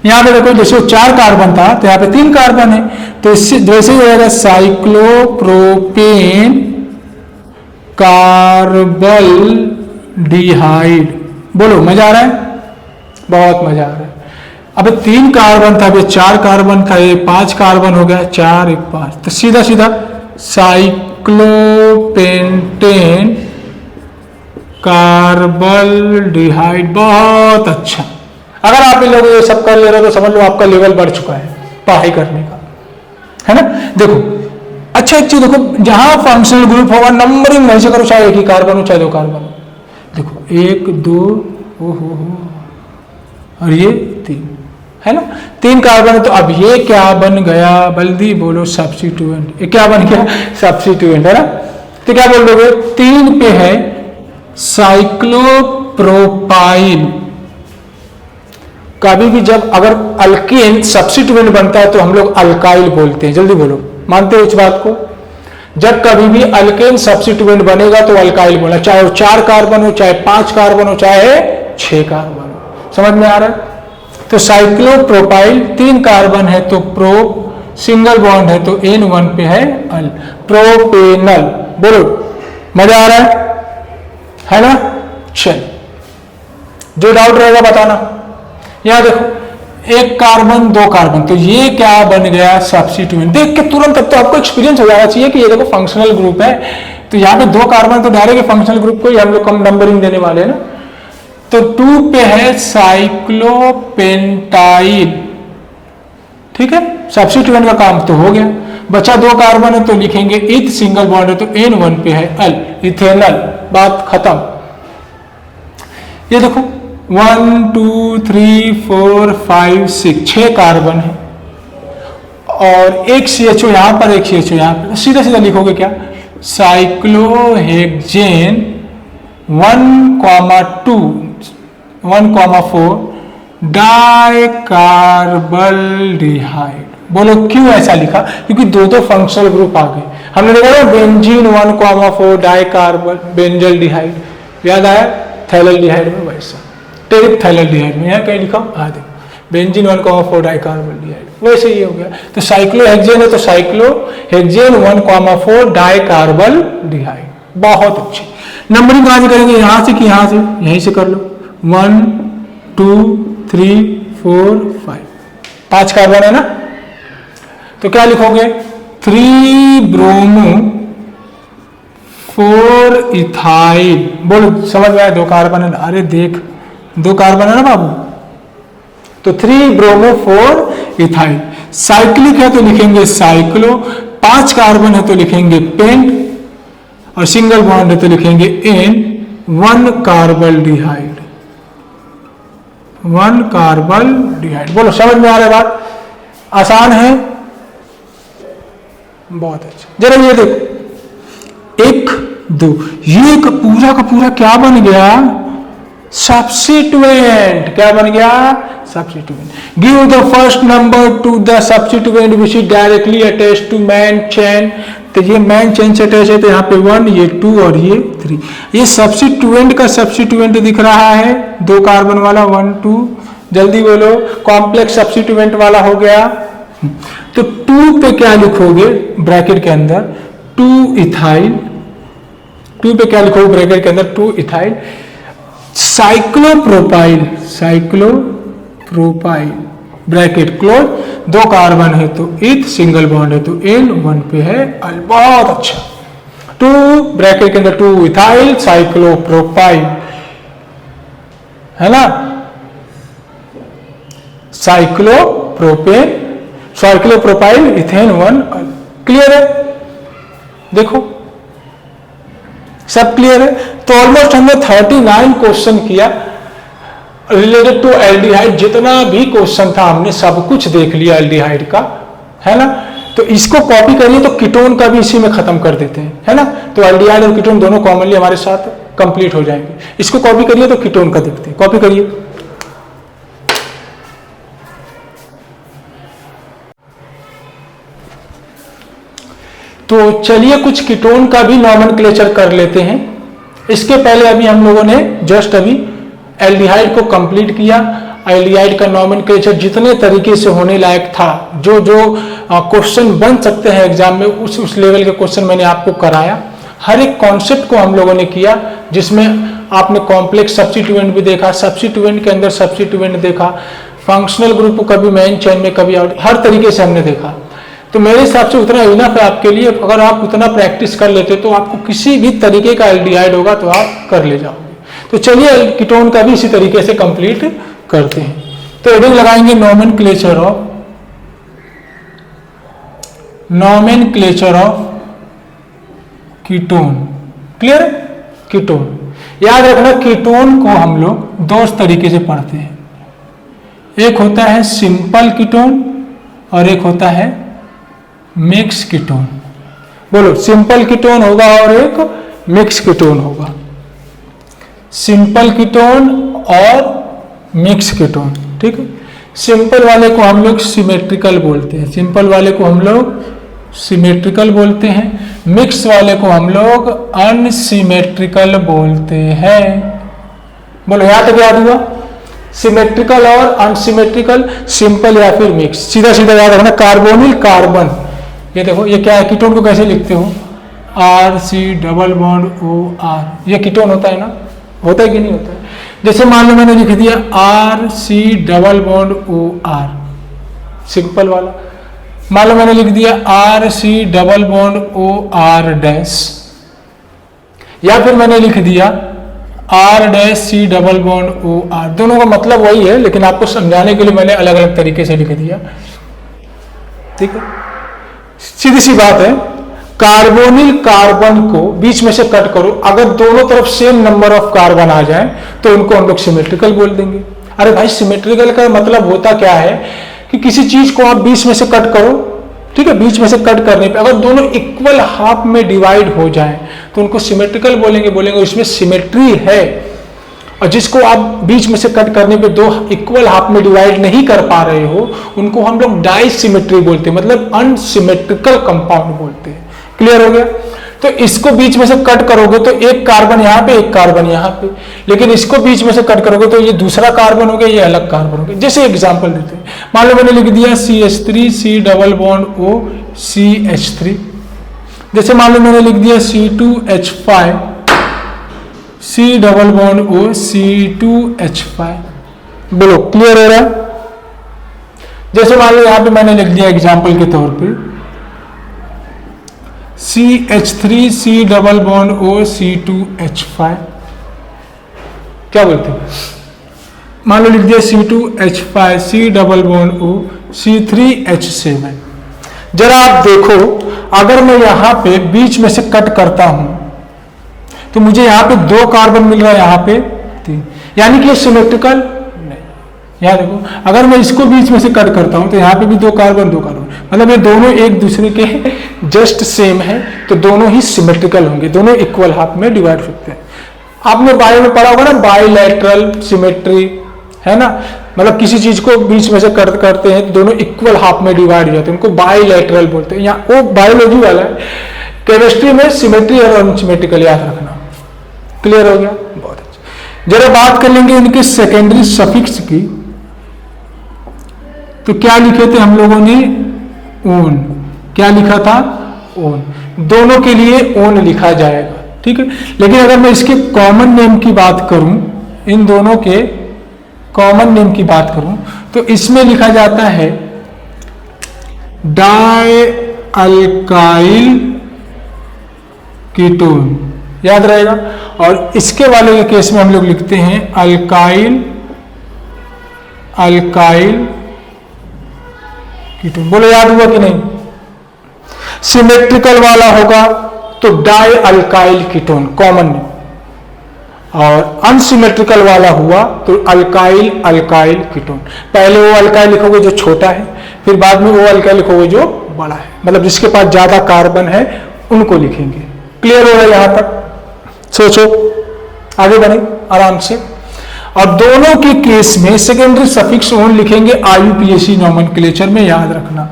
Speaker 1: यहां पे देखो जैसे 4 कार्बन था तो यहां पे 3 कार्बन है, तो इससे जैसे ही रहेगा साइक्लोप्रोपेन कार्बल्डिहाइड। बोलो मजा आ रहा है, बहुत मजा आ रहा है। अब 3 कार्बन था, अब 4 कार्बन था, ये 5 कार्बन हो गया, 4 1 5, तो सीधा सीधा साइक्लोपेंटेन कार्बल्डिहाइड। बहुत अच्छा, अगर आप इन लोग ये सब कर ले रहे हो तो समझ लो आपका लेवल बढ़ चुका है पढ़ाई करने का, है ना। देखो अच्छा एक चीज देखो, जहां फंक्शनल ग्रुप होगा नंबरिंग वैसे करो, चाहे 1 ही कार्बन हो चाहे 2 कार्बन हो। देखो 1 2 हो और ये 3 है ना, 3 कार्बन है, तो अब ये क्या बन गया, जल्दी बोलो, सब्स्टिट्यूएंट। ये क्या बन गया, सब्स्टिट्यूएंट, है ना। तो क्या बोल दोगे, 3 पे है साइक्लोप्रोपाइल। कभी भी जब अगर अल्केन सब्स्टिट्यूएंट बनता है तो हम लोग अल्काइल बोलते हैं, जल्दी बोलो, मानते हो इस बात को। जब कभी भी अल्केन सब्स्टिट्यूएंट बनेगा तो अल्काइल बोला, चाहे वो 4 कार्बन हो, चाहे 5 कार्बन हो, चाहे 6 कार्बन हो। समझ में आ रहा है। तो साइक्लोप्रोपाइल 3 कार्बन है तो प्रो, सिंगल बॉन्ड है तो N1 पे है अल, प्रोपेनल। बोलो मजा आ रहा है ना। चल जो डाउट रहेगा बताना। यहां देखो 1 कार्बन 2 कार्बन, तो ये क्या बन गया, सब्स्टिट्यूएंट। देख के तुरंत अब तो आपको एक्सपीरियंस हो जाना चाहिए कि ये देखो फंक्शनल ग्रुप है, तो यहाँ पे 2 कार्बन तो डायरेक्ट फंक्शनल ग्रुप को ही हम लोग कम नंबरिंग देने वाले हैं ना। तो 2 पे है साइक्लोपेंटाइल, ठीक है। सब्स्टिट्यूएंट का काम तो हो गया। बचा 2 कार्बन है तो लिखेंगे इथ, सिंगल बॉन्ड है तो N1 पे है अल, इथेनल, बात खत्म। ये देखो 1 2 3 4 5 6 कार्बन है और एक CHO यहाँ पर, एक CHO यहाँ पर, तो सीधा सीधा लिखोगे क्या, साइक्लोहेक्सेन 1,2 1,4 डाइकार्बल्डिहाइड। बोलो क्यों ऐसा लिखा, क्योंकि दो फंक्शनल ग्रुप आ गए। हमने देखा ना बेंजीन 1,4 डाइकार्बल बेंजल्डिहाइड, याद आया थैलेल्डिहाइड में, वैसा टेरिप्थैलेल्डिहाइड में यहाँ कहीं लिखा, हाँ देखो बेंजीन 1,4 डाइकार्बल्डिहाइड, वैसे ही हो गया। तो साइक्लोहेक्सेन है तो साइक्लोहेक्सेन 1,4 डाइकार्बल्डिहाइड। बहुत अच्छे। नंबरिंग कहाँ से करेंगे, यहाँ से कि यहाँ से, यहीं से कर लो। 1 2 3 4 5, 5 कार्बन है ना, तो क्या लिखोगे 3 ब्रोमो 4 इथाइल। बोलो समझ में आया, 2 कार्बन है ना, अरे देख 2 कार्बन है ना बाबू, तो 3 ब्रोमो 4 इथाइल। साइक्लिक है तो लिखेंगे साइक्लो, 5 कार्बन है तो लिखेंगे पेंट, और सिंगल बॉन्ड है तो लिखेंगे N 1 कार्बल्डिहाइड, 1 कार्बल्डिहाइड। बोलो समझ में आ रहा है बात, आसान है, बहुत अच्छा। जरा ये देखो 1 2, ये पूरा का पूरा क्या बन गया, सब्स्टिट्यूएंट। क्या बन गया, substituent. Give the first number to the substituent which is directly attach to main chain. तो ये मैन चेन से अटैच है तो यहाँ पे 1, ये 2 और ये 3। ये सब्स्टिट्यूएंट का सब्स्टिट्यूएंट दिख रहा है, 2 कार्बन वाला 1 2, जल्दी बोलो। कॉम्प्लेक्स सब्स्टिट्यूएंट वाला हो गया, तो 2 पे क्या लिखोगे ब्रैकेट के अंदर 2 इथाइल, 2 पे क्या लिखोगे ब्रैकेट के अंदर 2 ethyl. Cyclopropyl, cyclopropyl bracket close, 2 carbon है तो इथ, सिंगल बॉन्ड है तो N1 पे है अल। बहुत अच्छा। 2 ब्रैकेट के अंदर 2 इथाइल साइक्लोप्रोपाइल, है ना, साइक्लोप्रोपेन साइक्लोप्रोपाइल इथेन 1 अल। क्लियर है, देखो सब क्लियर है। तो ऑलमोस्ट हमने 39 क्वेश्चन किया रिलेटेड टू एल्डिहाइड। जितना भी क्वेश्चन था हमने सब कुछ देख लिया एल्डिहाइड का, है ना। तो इसको कॉपी करिए तो कीटोन का भी इसी में खत्म कर देते हैं, है ना। तो एल्डिहाइड और कीटोन दोनों कॉमनली हमारे साथ कंप्लीट हो जाएंगे। इसको कॉपी करिए तो कीटोन का देखते हैं, कॉपी करिए। तो चलिए कुछ कीटोन का भी नॉमेनक्लेचर कर लेते हैं। इसके पहले अभी हम लोगों ने जस्ट अभी एल्डिहाइड को कंप्लीट किया। एल्डिहाइड का नॉमेनक्लेचर जितने तरीके से होने लायक था, जो क्वेश्चन बन सकते हैं एग्जाम में, उस लेवल के क्वेश्चन मैंने आपको कराया। हर एक कॉन्सेप्ट को हम लोगों ने किया, जिसमें आपने कॉम्प्लेक्स सब्स्टिट्यूएंट भी देखा, सब्स्टिट्यूएंट के अंदर सब्स्टिट्यूएंट देखा, फंक्शनल ग्रुप को कभी मेन चेन में कभी आउट, हर तरीके से हमने देखा। तो मेरे हिसाब से उतना इनफ है आपके लिए। अगर आप उतना प्रैक्टिस कर लेते तो आपको किसी भी तरीके का एल्डिहाइड होगा तो आप कर ले जाओगे। तो चलिए कीटोन का भी इसी तरीके से कंप्लीट करते हैं। तो हेडिंग लगाएंगे nomenclature of ketone. Clear, ketone याद रखना। कीटोन को हम लोग 2 तरीके से पढ़ते हैं, एक होता है सिंपल कीटोन और एक होता है मिक्स कीटोन। बोलो सिंपल कीटोन होगा और एक मिक्स कीटोन होगा। सिंपल कीटोन और मिक्स कीटोन, ठीक है। सिंपल वाले को हम लोग सिमेट्रिकल बोलते हैं, सिंपल वाले को हम लोग सिमेट्रिकल बोलते हैं। मिक्स वाले को हम लोग अनसिमेट्रिकल बोलते हैं। बोलो यहाँ तक याद हुआ, सिमेट्रिकल और अनसिमेट्रिकल, सिंपल या फिर मिक्स। सीधा सीधा याद रखना। कार्बोनिल कार्बन, ये देखो ये क्या है, कीटोन को कैसे लिखते हो, RC⋯OR। ये कीटोन होता है ना, होता है कि नहीं होता है। जैसे मान लो मैंने लिख दिया RC⋯OR सिंपल वाला, मान लो मैंने लिख दिया RC⋯OR', या फिर मैंने लिख दिया R'⋯OR। दोनों का मतलब वही है, लेकिन आपको समझाने के लिए मैंने अलग अलग तरीके से लिख दिया। ठीक है, सीधी सी बात है। कार्बोनिल कार्बन को बीच में से कट करो, अगर दोनों तरफ सेम नंबर ऑफ कार्बन आ जाए तो उनको हम लोग सिमेट्रिकल बोल देंगे। अरे भाई, सिमेट्रिकल का मतलब होता क्या है कि किसी चीज को आप बीच में से कट करो, ठीक है, बीच में से कट करने पे अगर दोनों इक्वल हाफ में डिवाइड हो जाएं तो उनको सिमेट्रिकल बोलेंगे इसमें सिमेट्री है। और जिसको आप बीच में से कट करने पे दो इक्वल हाफ में डिवाइड नहीं कर पा रहे हो उनको हम लोग डाइसिमेट्री बोलते हैं, मतलब अनसिमेट्रिकल कंपाउंड बोलते हैं। क्लियर हो गया? तो इसको बीच में से कट करोगे तो एक कार्बन यहां पे, एक कार्बन यहां पे, लेकिन इसको बीच में से कट करोगे तो ये दूसरा कार्बन हो गया, ये अलग कार्बन हो गया। जैसे एग्जांपल देते हैं, मान लो मैंने लिख दिया CH3 C double bond O CH3, जैसे मान लो मैंने लिख दिया C2H5 C double bond O C2H5। बोलो क्लियर हो रहा है? जैसे मान लो यहां पे मैंने लिख दिया एग्जांपल के तौर पे CH3 C double bond O C2H5, क्या बोलते हैं? मान लो लिख दिया C2H5 C double bond O C3H7। जरा आप देखो, अगर मैं यहां पे बीच में से कट करता हूं तो मुझे यहां पे 2 कार्बन मिल रहा है, यहां पे 3, यानी कि ये सिमेट्रिकल नहीं। यहां देखो, अगर मैं इसको बीच में से कट करता हूं तो यहां पे भी 2 कार्बन, मतलब ये दोनों एक दूसरे के जस्ट सेम है, तो दोनों ही सिमेट्रिकल होंगे, दोनों इक्वल हाफ में डिवाइड होते हैं। आपने बायो में पढ़ा होगा ना, बाइलैटरल सिमेट्री, है ना, मतलब किसी चीज को बीच में से कट करते हैं दोनों इक्वल हाफ में डिवाइड हो जाते हैं, उनको बाइलैटरल बोलते हैं। यहाँ वो बायोलॉजी वाला है, केमिस्ट्री में सिमेट्री और अनसिमेट्रिकल याद रखना। क्लियर हो गया? बहुत अच्छा। जरा बात कर लेंगे इनके सेकेंडरी सफिक्स की, तो क्या लिखे थे हम लोगों ने? ओन। क्या लिखा था? ओन। दोनों के लिए ओन लिखा जाएगा, ठीक है। लेकिन अगर मैं इसके कॉमन नेम की बात करूं, इन दोनों के कॉमन नेम की बात करूं, तो इसमें लिखा जाता है डाई अल्काइल कीटोन, याद रहेगा। और इसके वाले के केस में हम लोग लिखते हैं अल्काइल कीटोन। बोलो याद हुआ कि नहीं? सिमेट्रिकल वाला होगा तो die alkyl ketone common name, और अनसिमेट्रिकल वाला हुआ तो अल्काइल कीटोन। पहले वो अल्काइल लिखोगे जो छोटा है, फिर बाद में वो अल्काइल लिखोगे जो बड़ा है, मतलब जिसके पास ज्यादा कार्बन है उनको लिखेंगे। क्लियर हो रहा है यहां तक? सोचो, आगे बढ़े आराम से। और दोनों के केस में सेकेंडरी सफिक्स ओन लिखेंगे IUPAC नोमेनक्लेचर में, याद रखना।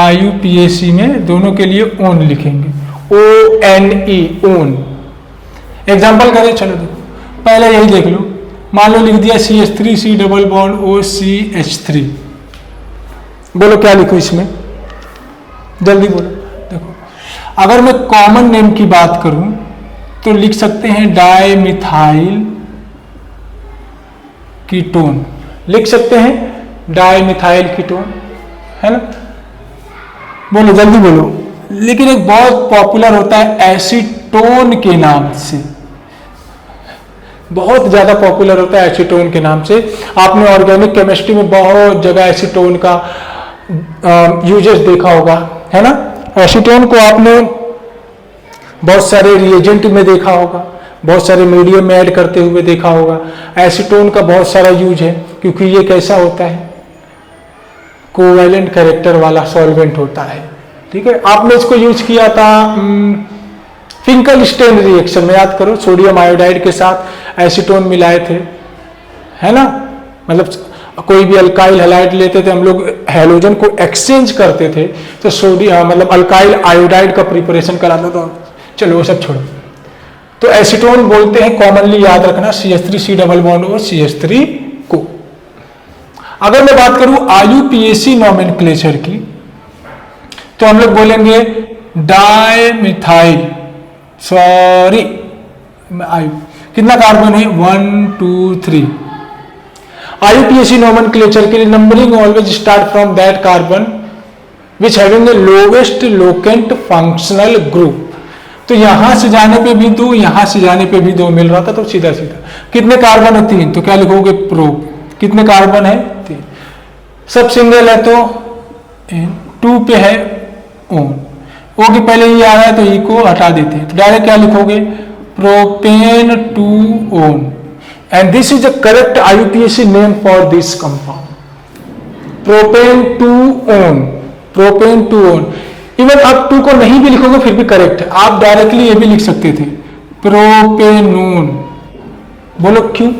Speaker 1: IUPAC में दोनों के लिए ओन लिखेंगे, ONE, ओन। एग्जाम्पल करें, चलो देखो, पहले यही देख लो। मान लो लिख दिया CH3 C double bond O CH3। बोलो क्या लिखो इसमें? जल्दी बोलो। देखो, अगर मैं कॉमन नेम की बात करूं तो लिख सकते हैं डाई मिथाइल कीटोन, लिख सकते हैं डाई मिथाइल कीटोन, है ना। बोलो जल्दी बोलो। लेकिन एक बहुत पॉपुलर होता है एसीटोन के नाम से, बहुत ज्यादा पॉपुलर होता है एसीटोन के नाम से। आपने ऑर्गेनिक केमिस्ट्री में बहुत जगह एसीटोन का यूजेस देखा होगा, है ना। एसीटोन को आपने बहुत सारे रिएजेंट में देखा होगा, बहुत सारे मीडियम में ऐड करते हुए देखा होगा। एसीटोन का बहुत सारा यूज है, क्योंकि ये कैसा होता है? कोवैलेंट कैरेक्टर वाला सॉल्वेंट होता है, ठीक है। आपने इसको यूज किया था फिंकलस्टेन रिएक्शन में, याद करो, सोडियम आयोडाइड के साथ एसीटोन मिलाए थे, है ना। मतलब कोई भी अल्काइल हैलाइड लेते थे हम लोग, हैलोजन को एक्सचेंज करते थे, तो सोडियम मतलब अल्काइल आयोडाइड का प्रिपरेशन कराता था। चलो वो सब छोड़ो, तो एसीटोन बोलते हैं कॉमनली, याद रखना, CH3 C डबल बॉन्ड और CH3 को। अगर मैं बात करूं IUPAC नोमेनक्लेचर की, तो हम लोग बोलेंगे डाई मिथाइल, सॉरी कितना कार्बन है? 1 2 3। IUPAC नोमेनक्लेचर के लिए numbering always start from that carbon which having the lowest locant functional group. तो यहां से जाने पे भी 2, यहां से जाने पे भी 2 मिल रहा था, तो सीधा सीधा कितने कार्बन है? 3, तो क्या लिखोगे? प्रो। कितने कार्बन है? 3। सब सिंगल है तो N2। 2 पे है ओन, ओ के पहले ये आ रहा है तो ई को हटा देते हैं, तो डायरेक्ट क्या लिखोगे, propane 2 own, and this is the correct IUPAC name for this compound, propane 2 own, propane 2 own. Even आप 2 को नहीं भी लिखोगे फिर भी करेक्ट है, आप डायरेक्टली ये भी लिख सकते थे, प्रोपेनोन। बोलो क्यों?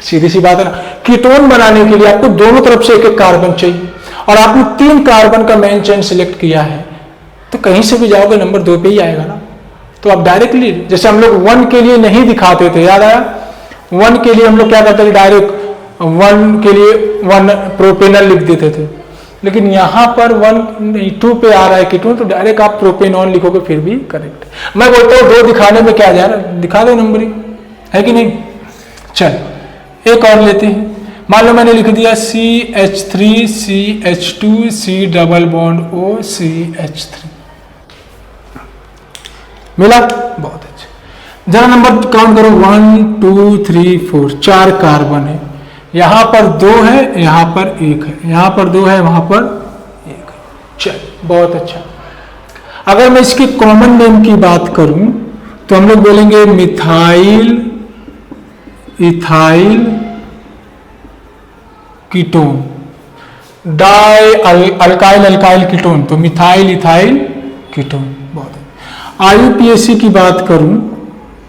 Speaker 1: सीधी सी बात है ना, कीटोन बनाने के लिए आपको दोनों तरफ से एक एक कार्बन चाहिए, और आपने 3 कार्बन का मेन चेन सिलेक्ट किया है, तो कहीं से भी जाओगे नंबर 2 पे ही आएगा ना। तो आप डायरेक्टली, जैसे हम लोग 1 के लिए नहीं दिखाते थे, याद आया, 1 के लिए हम लोग क्या करते थे, डायरेक्ट 1 के लिए 1 प्रोपेनल लिख देते थे, लेकिन यहां पर 2 पे आ रहा है कीटोन, तो डायरेक्ट आप प्रोपेनॉन लिखोगे फिर भी करेक्ट। मैं बोलता हूं 2 दिखाने में क्या जा रहा है, दिखा दो नंबरिंग, है कि नहीं। चल एक और लेते हैं, मान लो मैंने लिख दिया CH3 CH2 C double bond O CH3, मिला, बहुत अच्छा। जरा नंबर काउंट करो, 1 2 3 4, 4 कार्बन है, यहां पर 2 है, यहां पर 1 है, यहां पर 2 है, वहां पर 1 है। चल बहुत अच्छा। अगर मैं इसके कॉमन नेम की बात करूं तो हम लोग बोलेंगे methyl ethyl ketone, die alkyl alkyl ketone, तो मिथाइल इथाइल कीटोन। बहुत है। IUPAC की बात करूं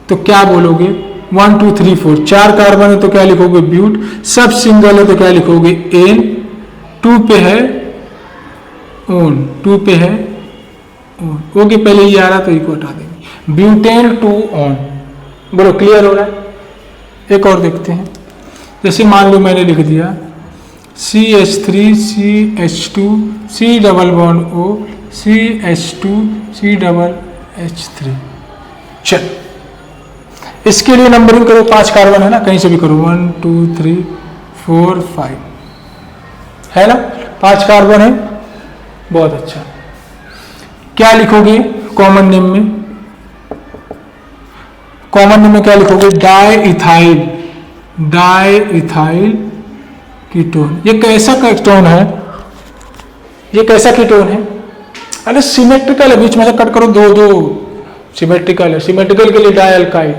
Speaker 1: तो क्या बोलोगे, 1 2 3 4, 4 कार्बन है तो क्या लिखोगे, ब्यूट, सब सिंगल है तो क्या लिखोगे, एन, 2 पे है ओन, 2 पे है ओन, ओ के पहले ये आ रहा तो ई को हटा देंगे, ब्यूटेन 2 ओन। बोलो क्लियर हो रहा है। एक और देखते हैं, जैसे मान लो मैंने लिख दिया CH3 CH2 C double bond O CH2 C double H3। चल इसके लिए नंबरिंग करो, 5 कार्बन है ना, कहीं से भी करो, 1 2 3 4 5 है ना, 5 कार्बन है, बहुत अच्छा। क्या लिखोगे कॉमन नेम में, कॉमन नेम में क्या लिखोगे, डाई इथाइल कीटोन। ये कैसा कीटोन है, ये कैसा कीटोन है, अरे सिमेट्रिकल है, बीच में से कट करो, 2 2 सिमेट्रिकल है, सिमेट्रिकल के लिए डाई अल्काइल,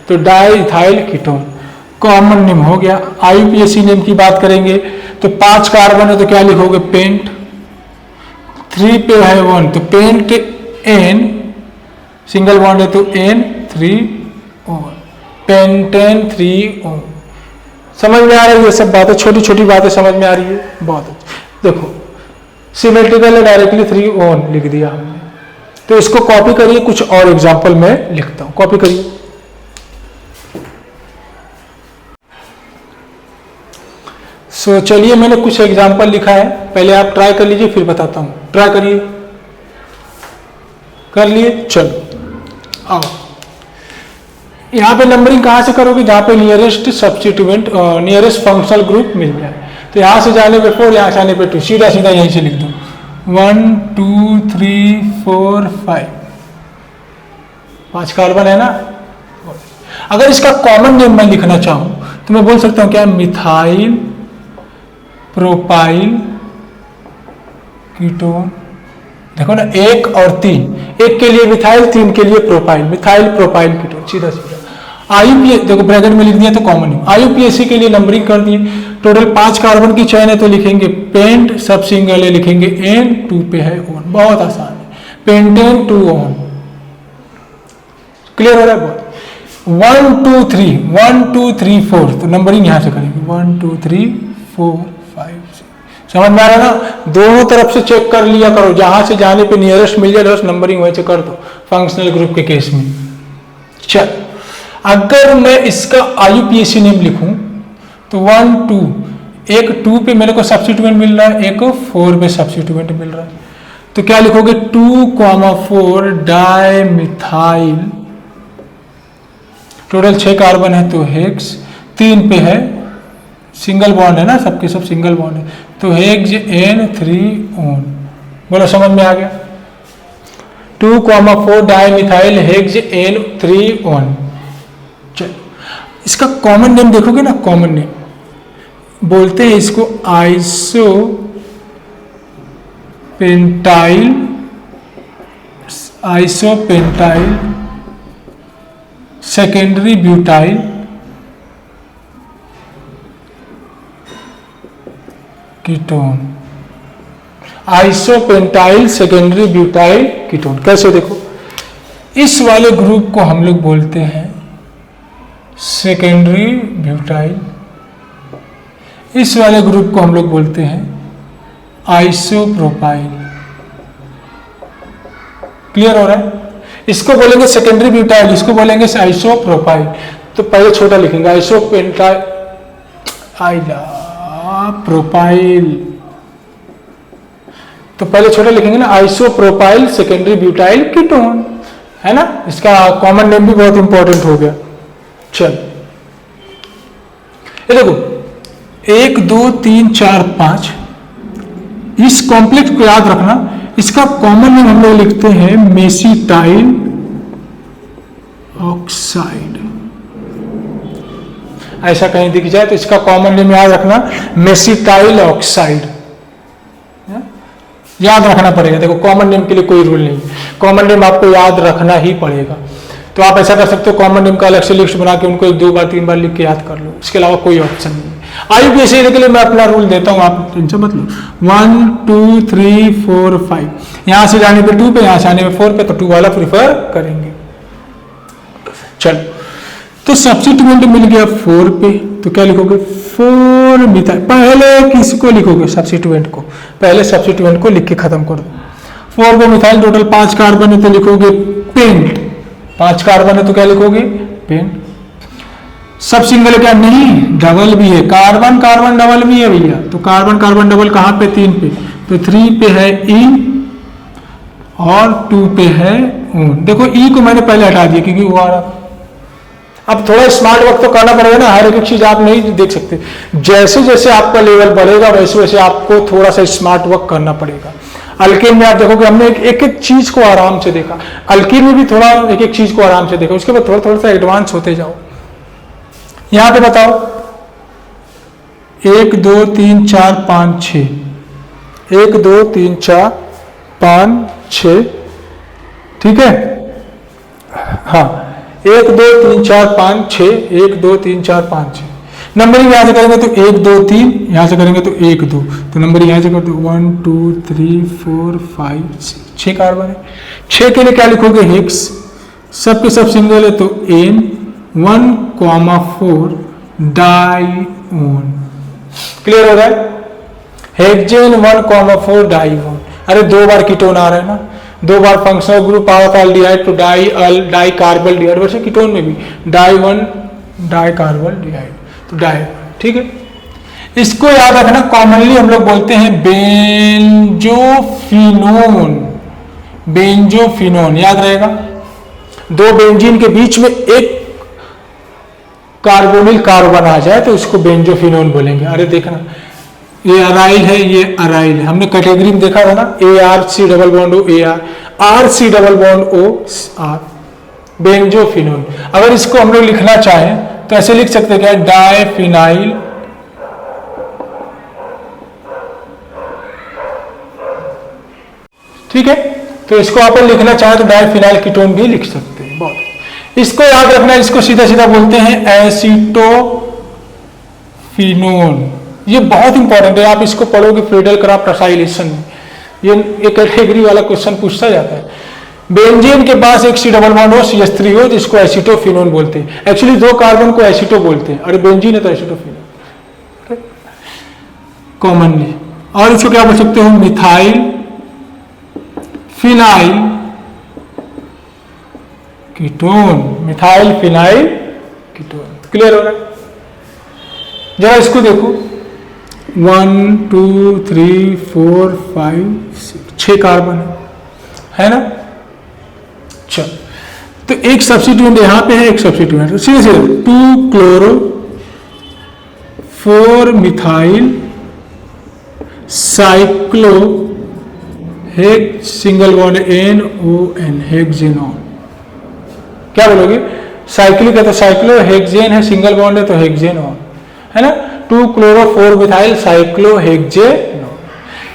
Speaker 1: तो di ethyl ketone common name हो गया। IUPAC नेम की बात करेंगे तो 5 कार्बन है तो क्या लिखोगे, पेंट, 3 पे है 1 तो पेंट N, सिंगल बॉन्ड है तो N3 O, पेंटेन 3 O। समझ में आ रही है ये सब बातें, छोटी छोटी बातें समझ में आ रही है, बहुत अच्छा। देखो सिमेट्रिकल है, डायरेक्टली 3 ओन लिख दिया हमने, तो इसको कॉपी करिए, कुछ और एग्जांपल में लिखता हूं, कॉपी करिए। सो चलिए मैंने कुछ एग्जांपल लिखा है, पहले आप ट्राई कर लीजिए फिर बताता हूं, ट्राई करिए, कर लिए, चलो आओ। यहां पे नंबरिंग कहां से करोगे, जहां पे nearest substituent nearest functional group मिल जाए, तो यहां से जाने पे 4, यहां से आने पे 2, सीधा सीधा यहीं से लिख दो, 1 2 3 4 5, 5 कार्बन है ना। अगर इसका कॉमन नेम मैं लिखना चाहूं तो मैं बोल सकता हूं क्या, मिथाइल प्रोपाइल कीटोन। देखो ना, 1 और 3, 1 के लिए मिथाइल, 3 के लिए प्रोपाइल, मिथाइल प्रोपाइल कीटोन, सीधा सीधा। IUPAC देखो ब्रैकेट में लिख दिया तो कॉमन नेम। IUPAC के लिए नंबरिंग कर दिए, टोटल 5 कार्बन की चेन है तो लिखेंगे पेंट, सब सिंगल है लिखेंगे N, 2 पे है ओन, बहुत आसान है, पेंटेन 2 ओन। क्लियर हो रहा है बहुत। 1 2 3 1 2 3 4, तो नंबरिंग यहां से करेंगे 1 2 3 4 5 6, समझ में आ रहा है ना। दोनों तरफ से चेक कर लिया करो, जहां से जाने पे नियरेस्ट मिल जाए बस नंबरिंग वहीं से कर दो, फंक्शनल ग्रुप के केस में। चल अगर मैं इसका IUPAC नेम लिखूं तो 1 2, एक 2 पे मेरे को सब्स्टिट्यूएंट मिल रहा है, एक 4 पे सब्स्टिट्यूएंट मिल रहा है, तो क्या लिखोगे 2,4 डाई मिथाइल, टोटल 6 कार्बन है तो हेक्स, 3 पे है, सिंगल बॉन्ड है ना, सबके सब सिंगल बॉन्ड है, तो हेक्स N3 ओन। बोलो समझ में आ गया, 2,4 di methyl hex N3 own. चलो इसका कॉमन नेम देखोगे ना, कॉमन नेम बोलते हैं इसको iso pentyl, isopentyl secondary butyl ketone. Isopentyl secondary butyl ketone. कैसे देखो, इस वाले ग्रुप को हम लोग बोलते हैं सेकेंडरी ब्यूटाइल, इस वाले ग्रुप को हम लोग बोलते हैं आइसोप्रोपाइल। क्लियर हो रहा है? इसको बोलेंगे सेकेंडरी ब्यूटाइल, इसको बोलेंगे आइसोप्रोपाइल। तो पहले छोटा लिखेंगे आइसोपेंटाइल, प्रोपाइल, तो पहले छोटा लिखेंगे ना, आइसोप्रोपाइल सेकेंडरी ब्यूटाइल कीटोन, है ना। इसका कॉमन नेम भी बहुत इंपॉर्टेंट हो गया। चल ये देखो 1 2 3 4 5, इस कॉम्प्लेक्स को याद रखना। इसका कॉमन नेम हम लोग लिखते हैं मेसिटाइल ऑक्साइड। ऐसा कहीं दिख जाए तो इसका कॉमन नेम याद रखना मेसिटाइल ऑक्साइड, याद रखना पड़ेगा। देखो कॉमन नेम के लिए कोई रूल नहीं, कॉमन नेम आपको याद रखना ही पड़ेगा। तो आप ऐसा कर सकते हो, कॉमन नेम का अलग से लिस्ट बना के उनको 2 बार 3 बार लिख के याद कर लो, इसके अलावा कोई ऑप्शन नहीं है। IUPAC के लिए मैं अपना रूल देता हूं, आप टेंशन मत लो। 1 2 3 4 5, यहां से जाने पे 2 पे, यहां से आने पे 4 पे, तो 2 वाला प्रिफर करेंगे। चल तो सब्स्टिट्यूएंट मिल गया 4 पे, तो क्या लिखोगे 4 मिथाइल। पहले किसको लिखोगे? सब्स्टिट्यूएंट को, पहले सब्स्टिट्यूएंट को लिख के खत्म कर दो। 4 पे मिथाइल, टोटल 5 कार्बन है तो लिखोगे पेंट, 5 कार्बन है तो क्या लिखोगे पेंट। सब सिंगल है क्या? नहीं, डबल भी है, कार्बन कार्बन डबल भी है भैया। तो कार्बन कार्बन डबल कहां पे? 3 पे, तो 3 पे है ई और 2 पे है ऊन। देखो ई को मैंने पहले हटा दिया क्योंकि वो आ रहा। अब थोड़ा स्मार्ट वर्क तो करना पड़ेगा ना, हर एक चीज आप नहीं देख सकते। जैसे जैसे आपका लेवल बढ़ेगा वैसे वैसे आपको थोड़ा सा स्मार्ट वर्क करना पड़ेगा। अल्कीन में आप देखोगे हमने एक एक चीज को आराम से देखा, अल्कीन में भी थोड़ा एक एक चीज को आराम से देखा, उसके बाद थोड़ा थोड़ा सा एडवांस होते जाओ। यहां पे बताओ 1 2 3 4 5 6, 1 2 3 4 5 6, ठीक है। हाँ 1 2 3 4 5 6, 1 2 3 4 5 6। नंबरिंग यहां से करेंगे तो 1 2 3, यहां से करेंगे तो 1 2, तो नंबरिंग यहां से कर दो 1 2 3 4 5 6 कार्बन है। 6 के लिए क्या लिखोगे हेक्स, सब के सब सिंगल है तो N 1,4 डाईओन। क्लियर हो रहा है? हेक्सेन 1,4 डाईओन। अरे 2 बार कीटोन आ रहा है ना, 2 बार फंक्शनल ग्रुप आ रहा था अल्डिहाइड तो डाई कार्बल डिहाइड, वैसे कीटोन में भी डाई1 डाई कार्बल डिहाइड, तो डाई, ठीक है। इसको याद रखना, कॉमनली हम लोग बोलते हैं बेंजोफिनोन, बेंजोफिनोन याद रहेगा। 2 बेंजीन के बीच में एक कार्बोनिल कार्बन आ जाए तो उसको बेंजोफिनोन बोलेंगे। अरे देखना ये अराइल है, ये अराइल है, हमने कैटेगरी में देखा था ना, ARC double bond O AR, RC double bond O R, benzophenone. अगर इसको हम लोग लिखना चाहें तो ऐसे लिख सकते हैं क्या, डायफिनाइल ठीक है। तो इसको अपन लिखना चाहें तो डायफिनाइल कीटोन भी लिख सकते हैं। बहुत इसको याद रखना, इसको सीधा सीधा बोलते हैं एसीटोफिनोन। ये बहुत इंपॉर्टेंट है, आप इसको पढ़ोगे फ्रीडल क्राफ्ट असाइलेशन में, ये एक कैटेगरी वाला क्वेश्चन पूछा जाता है। बेंजीन के पास एक C डबल बॉन्ड हो CH3 हो जिसको एसीटोफिनोन बोलते हैं। एक्चुअली 2 कार्बन को एसीटो बोलते हैं, अरे बेंजीन है तो एसीटोफिनोन कॉमनली। और इसको क्या बोल सकते हो, methyl phenyl ketone, methyl phenyl ketone. Clear हो रहा है? जरा इसको देखो 1 2 3 4 5 6 कार्बन है ना। चल तो एक सब्स्टिट्यूएंट यहां पे है, एक सब्स्टिट्यूएंट सीधे सीधे 2 क्लोरो 4 मिथाइल साइक्लो हेक सिंगल बॉन्ड NON हेक्सेनॉन। क्या बोलोगे, साइक्लिक है तो साइक्लो, हेक्सेन है सिंगल बॉन्ड है तो हेक्सेनॉन, है ना। 2 क्लोरो 4 मिथाइल साइक्लो हेक्सेनॉन।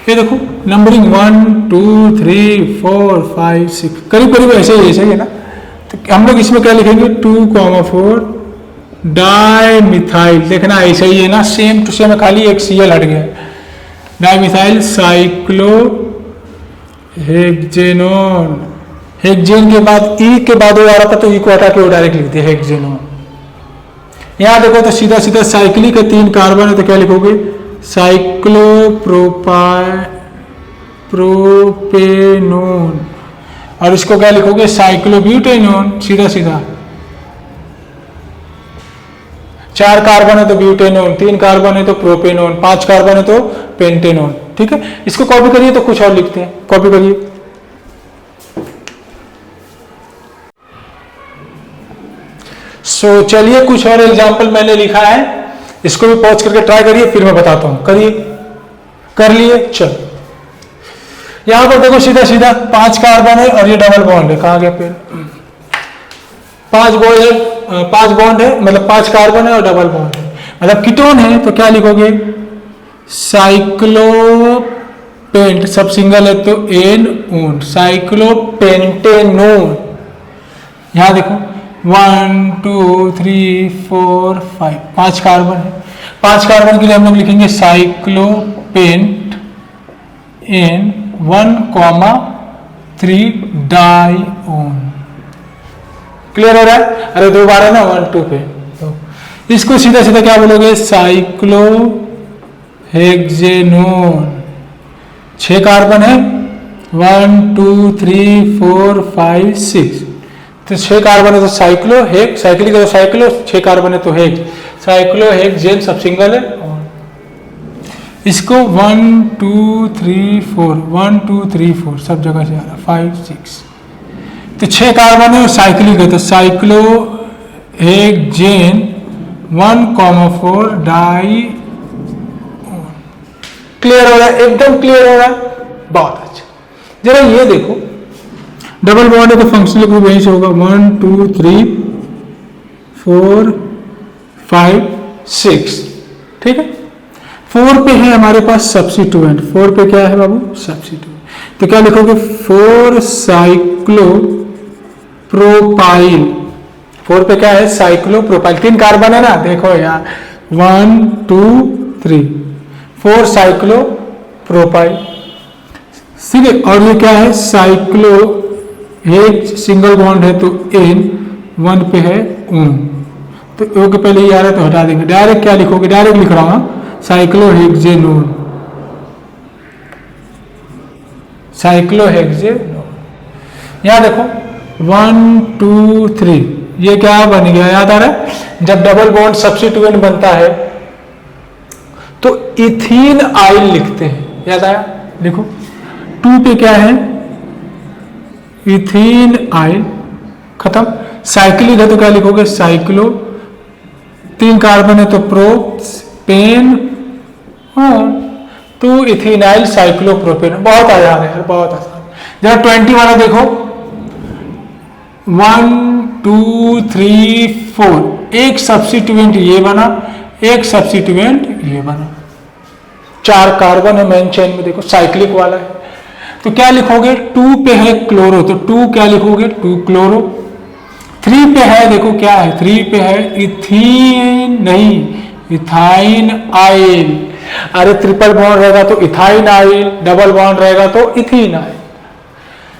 Speaker 1: ये देखो नंबरिंग 1 2 3 4 5 6 करीब करीब ऐसे ही है ना। तो हम लोग इसमें क्या लिखेंगे 2,4 डाई मिथाइल, देखना ऐसा ही है ना, सेम टू सेम, खाली एक Cl हट गया। डाई मिथाइल साइक्लो हेक्जेनोन, हेक्जेन के बाद ई के बाद वो आ रहा था तो ई को हटा के वो डायरेक्ट लिख दिया हेक्जेनोन। यहां देखो तो सीधा सीधा साइक्लिक के 3 कार्बन है तो क्या लिखोगे प्रोपेनोन, और इसको क्या लिखोगे साइक्लोब्यूटेनोन, सीधा सीधा। 4 कार्बन है तो ब्यूटेनोन, 3 कार्बन है तो प्रोपेनोन, 5 कार्बन है तो पेंटेनोन। ठीक है, इसको कॉपी करिए तो कुछ और लिखते हैं, कॉपी करिए। चलिए कुछ और एग्जाम्पल मैंने लिखा है, इसको भी पॉज करके ट्राई करिए, फिर मैं बताता हूं। करिए, कर लिए, चल। यहां पर देखो सीधा सीधा 5 कार्बन है और ये डबल बॉन्ड है, कहां गया पेड़, 5 बॉन्ड है, मतलब 5 कार्बन है और डबल बॉन्ड है, मतलब कीटोन है। तो क्या लिखोगे साइक्लोपेंट, सब सिंगल है तो एन, साइक्लोपेंटेनोन। यहां देखो 1 2 3 4 5, 5 कार्बन है। 5 कार्बन के लिए हम लोग लिखेंगे साइक्लोपेंट एन 1,3 डाईओन। क्लियर हो रहा है? अरे 2 बार है ना 1 2 पे, तो इसको सीधा सीधा क्या बोलोगे साइक्लो हेक्जेनोन। 6 कार्बन है 1 2 3 4 5 6, तो 6 कार्बन है तो साइक्लो हेक, साइक्लिक है तो साइक्लो, 6 कार्बन है तो हेक, साइक्लो हेक्जेन सब सिंगल है। इसको 1 2 3 4 1 2 3 4 सब जगह से आ रहा, 5 6, तो 6 कार्बन है और साइक्लिक है तो साइक्लो हेक्जेन 1,4 डाई। क्लियर हो रहा है? एकदम क्लियर हो रहा है, बहुत अच्छा। जरा ये देखो डबल बॉन्ड है तो फंक्शनल ग्रुप यहीं से होगा 1 2 3 4 5 6, ठीक है। 4 पे है हमारे पास सब्स्टिट्यूएंट, 4 पे क्या है बाबू सब्स्टिट्यूएंट, तो क्या लिखोगे 4 साइक्लो प्रोपाइल। 4 पे क्या है साइक्लोप्रोपाइल, 3 कार्बन है ना, देखो यार 1 2 3 4 साइक्लोप्रोपाइल, ठीक है। और ये क्या है साइक्लो हेक, सिंगल बॉन्ड है तो एन, 1 पे है ऊन, तो ओ के पहले ये आ रहा है तो हटा देंगे। डायरेक्ट क्या लिखोगे, डायरेक्ट लिख रहा हूं साइक्लोहेक्जेनोन, साइक्लोहेक्जेनोन। यहां देखो 1 2 3, ये क्या बन गया, याद आ रहा है जब डबल बॉन्ड सब्स्टिट्यूएंट बनता है तो इथीन आइल लिखते हैं, याद आया, देखो 2 पे क्या है इथीन आइल, खत्म। साइक्लिक है तो क्या लिखोगे साइक्लो, 3 कार्बन है तो प्रोपेन, तो इथेनाइल साइक्लोप्रोपेन। बहुत आसान है यार, बहुत आसान। जरा 20 वाला देखो 1 2 3 4, एक सब्स्टिट्यूएंट ये बना, एक सब्स्टिट्यूएंट ये बना, 4 कार्बन है मेन चेन में, देखो साइक्लिक वाला है। तो क्या लिखोगे 2 पे है क्लोरो, तो 2 क्या लिखोगे 2 क्लोरो। 3 पे है, देखो क्या है 3 पे है इथीन, नहीं इथाइन आइल, अरे ट्रिपल बॉन्ड रहेगा तो इथाइन आइल, डबल बॉन्ड रहेगा तो इथीन आइल।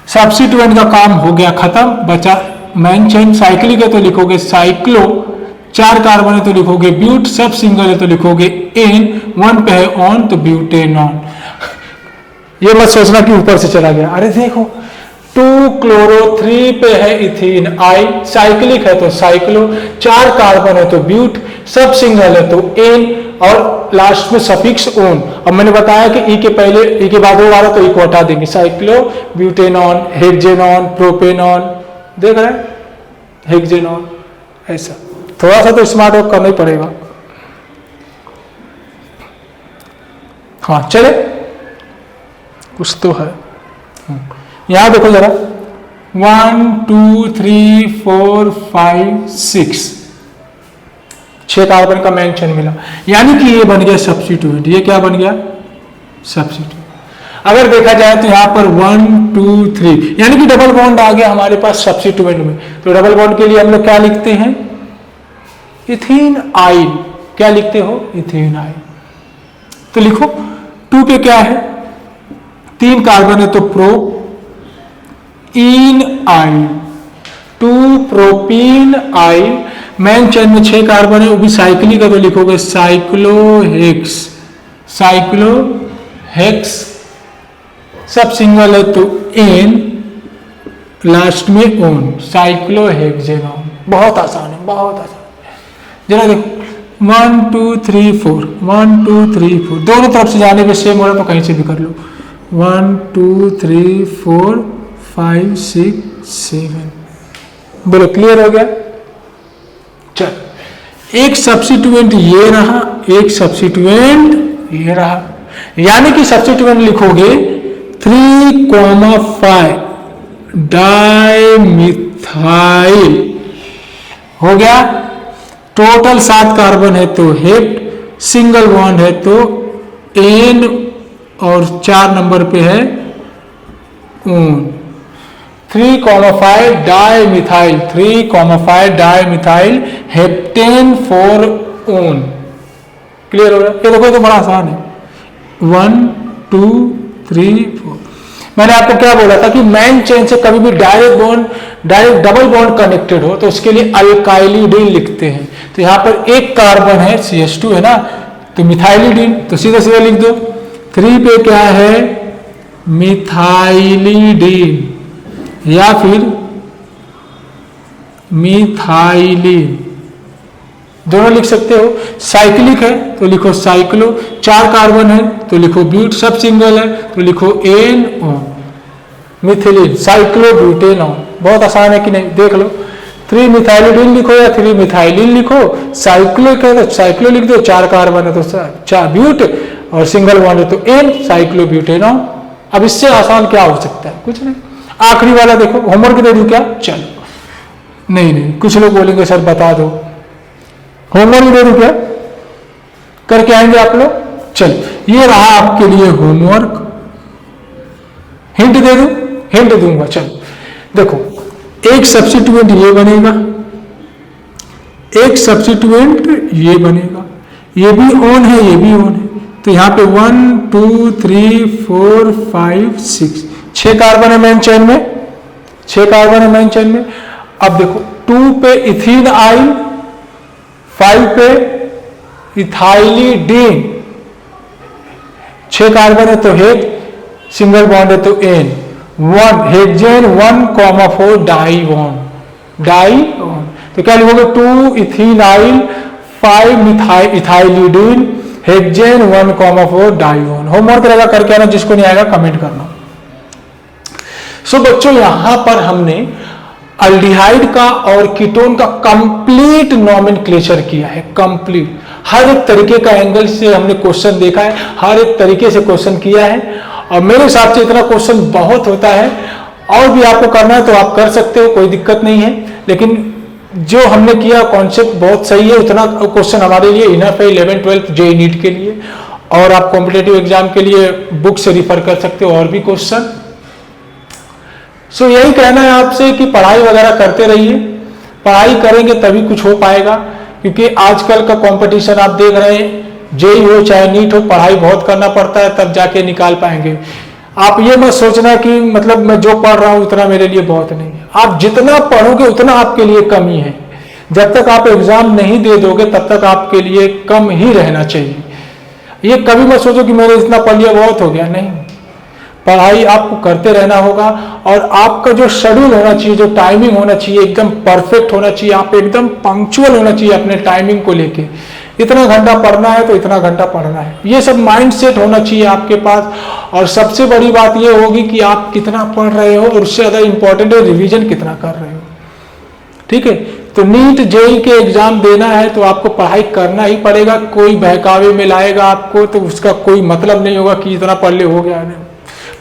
Speaker 1: सब्स्टिट्यूएंट का काम हो गया खत्म, बचा मेन चेन। साइक्लिक है तो लिखोगे साइक्लो, 4 कार्बन है तो लिखोगे ब्यूट, सब सिंगल है तो लिखोगे एन, 1 पे है ऑन तो ब्यूटेनॉन। ये मत सोचना कि ऊपर से चला गया, अरे देखो 2 क्लोरो, 3 पे है इथीन आइल, साइक्लिक है तो साइक्लो, 4 कार्बन है तो ब्यूट, सब सिंगल है तो एन, और लास्ट में सफिक्स ओन। अब मैंने बताया कि ई के पहले, ई के बाद वो आ रहा तो ई को हटा देंगे, साइक्लो ब्यूटेनॉन, हेक्जेनॉन, प्रोपेनॉन, देख रहे हैं हेक्जेनॉन। ऐसा थोड़ा सा तो स्मार्ट वर्क करना ही पड़ेगा। हाँ चले, कुछ तो है। यहां देखो जरा 1 2 3 4 5 6, 6 कार्बन का मेन चेन मिला, यानी कि ये बन गया सब्स्टिट्यूएंट। ये क्या बन गया सब्स्टिट्यूएंट। अगर देखा जाए तो यहाँ पर 1 2 3 यानी कि डबल बॉन्ड आ गया हमारे पास सब्स्टिट्यूएंट में। तो डबल बॉन्ड के लिए हम लोग क्या लिखते हैं, इथीन आइल। क्या लिखते हो, इथीन आइल। तो लिखो 2 पे क्या है, 3 कार्बन है तो pro in oil, 2 propene oil. Main chain में 6 कार्बन है, वो भी साइक्लिक है, तो लिखोगे साइक्लोहेक्स, साइक्लोहेक्स। सब सिंगल है तो एन, लास्ट में ओन, साइक्लोहेक्सेनोन। बहुत आसान है, बहुत आसान है। जरा देखो 1 2 3 4, 1 2 3 4, दोनों तरफ से जाने पे सेम हो रहा है तो कहीं से भी कर लो। 1 2 3 4 5 6 7, बोलो क्लियर हो गया। चल एक सब्स्टिट्यूएंट ये रहा, एक सब्स्टिट्यूएंट ये रहा, यानी कि सब्स्टिट्यूएंट लिखोगे 3,5 डाइमिथाइल हो गया। टोटल 7 कार्बन है तो हेप्ट, सिंगल बॉन्ड है तो एन और 4 नंबर पे है ऊन। 3,5 डाइमिथाइल, 3,5 डाइमिथाइल हेप्टेन 4 ऊन। क्लियर हो रहा है। ये देखो तो बड़ा आसान है। 1 2 3 4। मैंने आपको क्या बोला था कि मेन चेन से कभी भी डायरेक्ट डबल बॉन्ड कनेक्टेड हो तो उसके लिए अल्काइलिडीन लिखते हैं। तो यहां पर एक कार्बन है CH2 है ना, तो मिथाइलिडीन, तो सीधे सीधे लिख दो। 3 पे क्या है, मिथाइलिडीन या फिर मिथाइलिन, दोनों लिख सकते हो। साइक्लिक है तो लिखो साइक्लो, 4 कार्बन है तो लिखो ब्यूट, सब सिंगल है तो लिखो एन ओ, मिथिलीन, साइक्लोब्यूटेनॉन। बहुत आसान है कि नहीं, देख लो। 3 मिथाइलिडीन लिखो या 3 मिथाइलिन लिखो, साइक्लिक है तो साइक्लो लिख दो, 4 कार्बन है तो 4 ब्यूट और सिंगल बॉन्ड है तो एन, साइक्लोब्यूटेनॉन। अब इससे आसान क्या हो सकता है, कुछ नहीं। आखिरी वाला देखो, होमवर्क दे दूं क्या, चलो। नहीं, कुछ लोग बोलेंगे सर बता दो, होमवर्क दे दूं क्या, करके आएंगे आप लोग। चलो ये रहा आपके लिए होमवर्क। हिंट दे दूं, हिंट दूंगा। चलो देखो, एक सब्स्टिट्यूएंट ये बनेगा, एक सब्स्टिट्यूएंट ये बनेगा, ये भी ऑन है, ये भी ऑन है। तो यहां पे 1 2 3 4 5 6 कार्बन है मेन चेन में, 6 कार्बन है मेन चेन में। अब देखो 2 पे इथीन आइल, 5 पे इथाइलिडीन, 6 कार्बन है तो हेक, सिंगल बॉन्ड है तो एन, 1 हेक्सेन 1,4 डाइऑन। तो क्या लिखोगे, 2 इथीनाइल 5 इथाइलिडीन हेक्सेन 1,4 डाइऑन। होमवर्क रहेगा, करके आना, जिसको नहीं आएगा कमेंट करना। सो बच्चों यहां पर हमने अल्डिहाइड का और कीटोन का कंप्लीट नॉमेनक्लेचर किया है, कंप्लीट। हर एक तरीके का एंगल से हमने क्वेश्चन देखा है, हर एक तरीके से क्वेश्चन किया है, और मेरे हिसाब से इतना क्वेश्चन बहुत होता है। और भी आपको करना है तो आप कर सकते हो, कोई दिक्कत नहीं है। लेकिन जो हमने किया कॉन्सेप्ट बहुत सही है, उतना क्वेश्चन हमारे लिए इनफ है 11th 12th JEE नीट के लिए। और आप कॉम्पिटेटिव एग्जाम के लिए बुक से रिफर कर सकते हो और भी क्वेश्चन। सो यही कहना है आपसे कि पढ़ाई वगैरह करते रहिए, पढ़ाई करेंगे तभी कुछ हो पाएगा। क्योंकि आजकल का कंपटीशन आप देख रहे हैं, JEE हो चाहे नीट हो, पढ़ाई बहुत करना पड़ता है, तब जाके निकाल पाएंगे। आप ये मत सोचना कि मतलब मैं जो पढ़ रहा हूं उतना मेरे लिए बहुत नहीं है। आप जितना पढ़ोगे उतना आपके लिए कम ही है। जब तक आप एग्जाम नहीं दे दोगे तब तक आपके लिए कम ही रहना चाहिए। ये कभी मत सोचो कि मैंने इतना पढ़ लिया बहुत हो गया, नहीं। पढ़ाई आपको करते रहना होगा, और आपका जो शेड्यूल होना चाहिए, जो टाइमिंग होना चाहिए, एकदम परफेक्ट होना चाहिए। आप एकदम पंक्चुअल होना चाहिए अपने टाइमिंग को लेके। इतना घंटा पढ़ना है तो इतना घंटा पढ़ना है, ये सब माइंड सेट होना चाहिए आपके पास। और सबसे बड़ी बात ये होगी कि आप कितना पढ़ रहे हो, और उससे ज्यादा इंपॉर्टेंट है रिवीजन कितना कर रहे हो। ठीक है, तो नीट JEE के एग्जाम देना है तो आपको पढ़ाई करना ही पड़ेगा। कोई बहकावे में लाएगा आपको तो उसका कोई मतलब नहीं होगा कि इतना पढ़ ले हो गया। नहीं,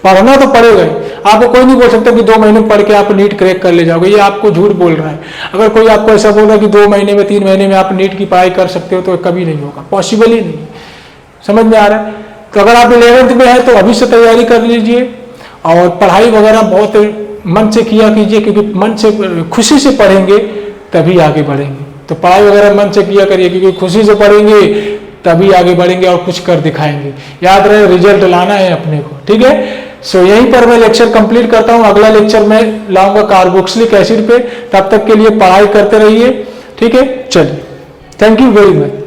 Speaker 1: पढ़ना तो पड़ेगा ही। आपको कोई नहीं बोल सकता कि 2 महीने पढ़ के आप नीट क्रैक कर ले जाओगे, ये आपको झूठ बोल रहा है। अगर कोई आपको ऐसा बोल रहा है कि 2 महीने में 3 महीने में आप नीट की पढ़ाई कर सकते हो, तो कभी नहीं होगा, पॉसिबल ही नहीं। समझ में आ रहा है? तो अगर आप 11th में है तो अभी से तैयारी कर लीजिए, और पढ़ाई वगैरह बहुत मन से किया कीजिए, क्योंकि मन से खुशी से पढ़ेंगे तभी आगे बढ़ेंगे। तो पढ़ाई वगैरह मन से किया करिए, क्योंकि खुशी से पढ़ेंगे तभी आगे बढ़ेंगे और कुछ कर दिखाएंगे। याद रहे रिजल्ट लाना है अपने को, ठीक है। सो यहीं पर मैं लेक्चर कंप्लीट करता हूं। अगला लेक्चर मैं लाऊंगा कार्बोक्सिलिक एसिड पे। तब तक के लिए पढ़ाई करते रहिए, ठीक है। चलिए, थैंक यू वेरी मच।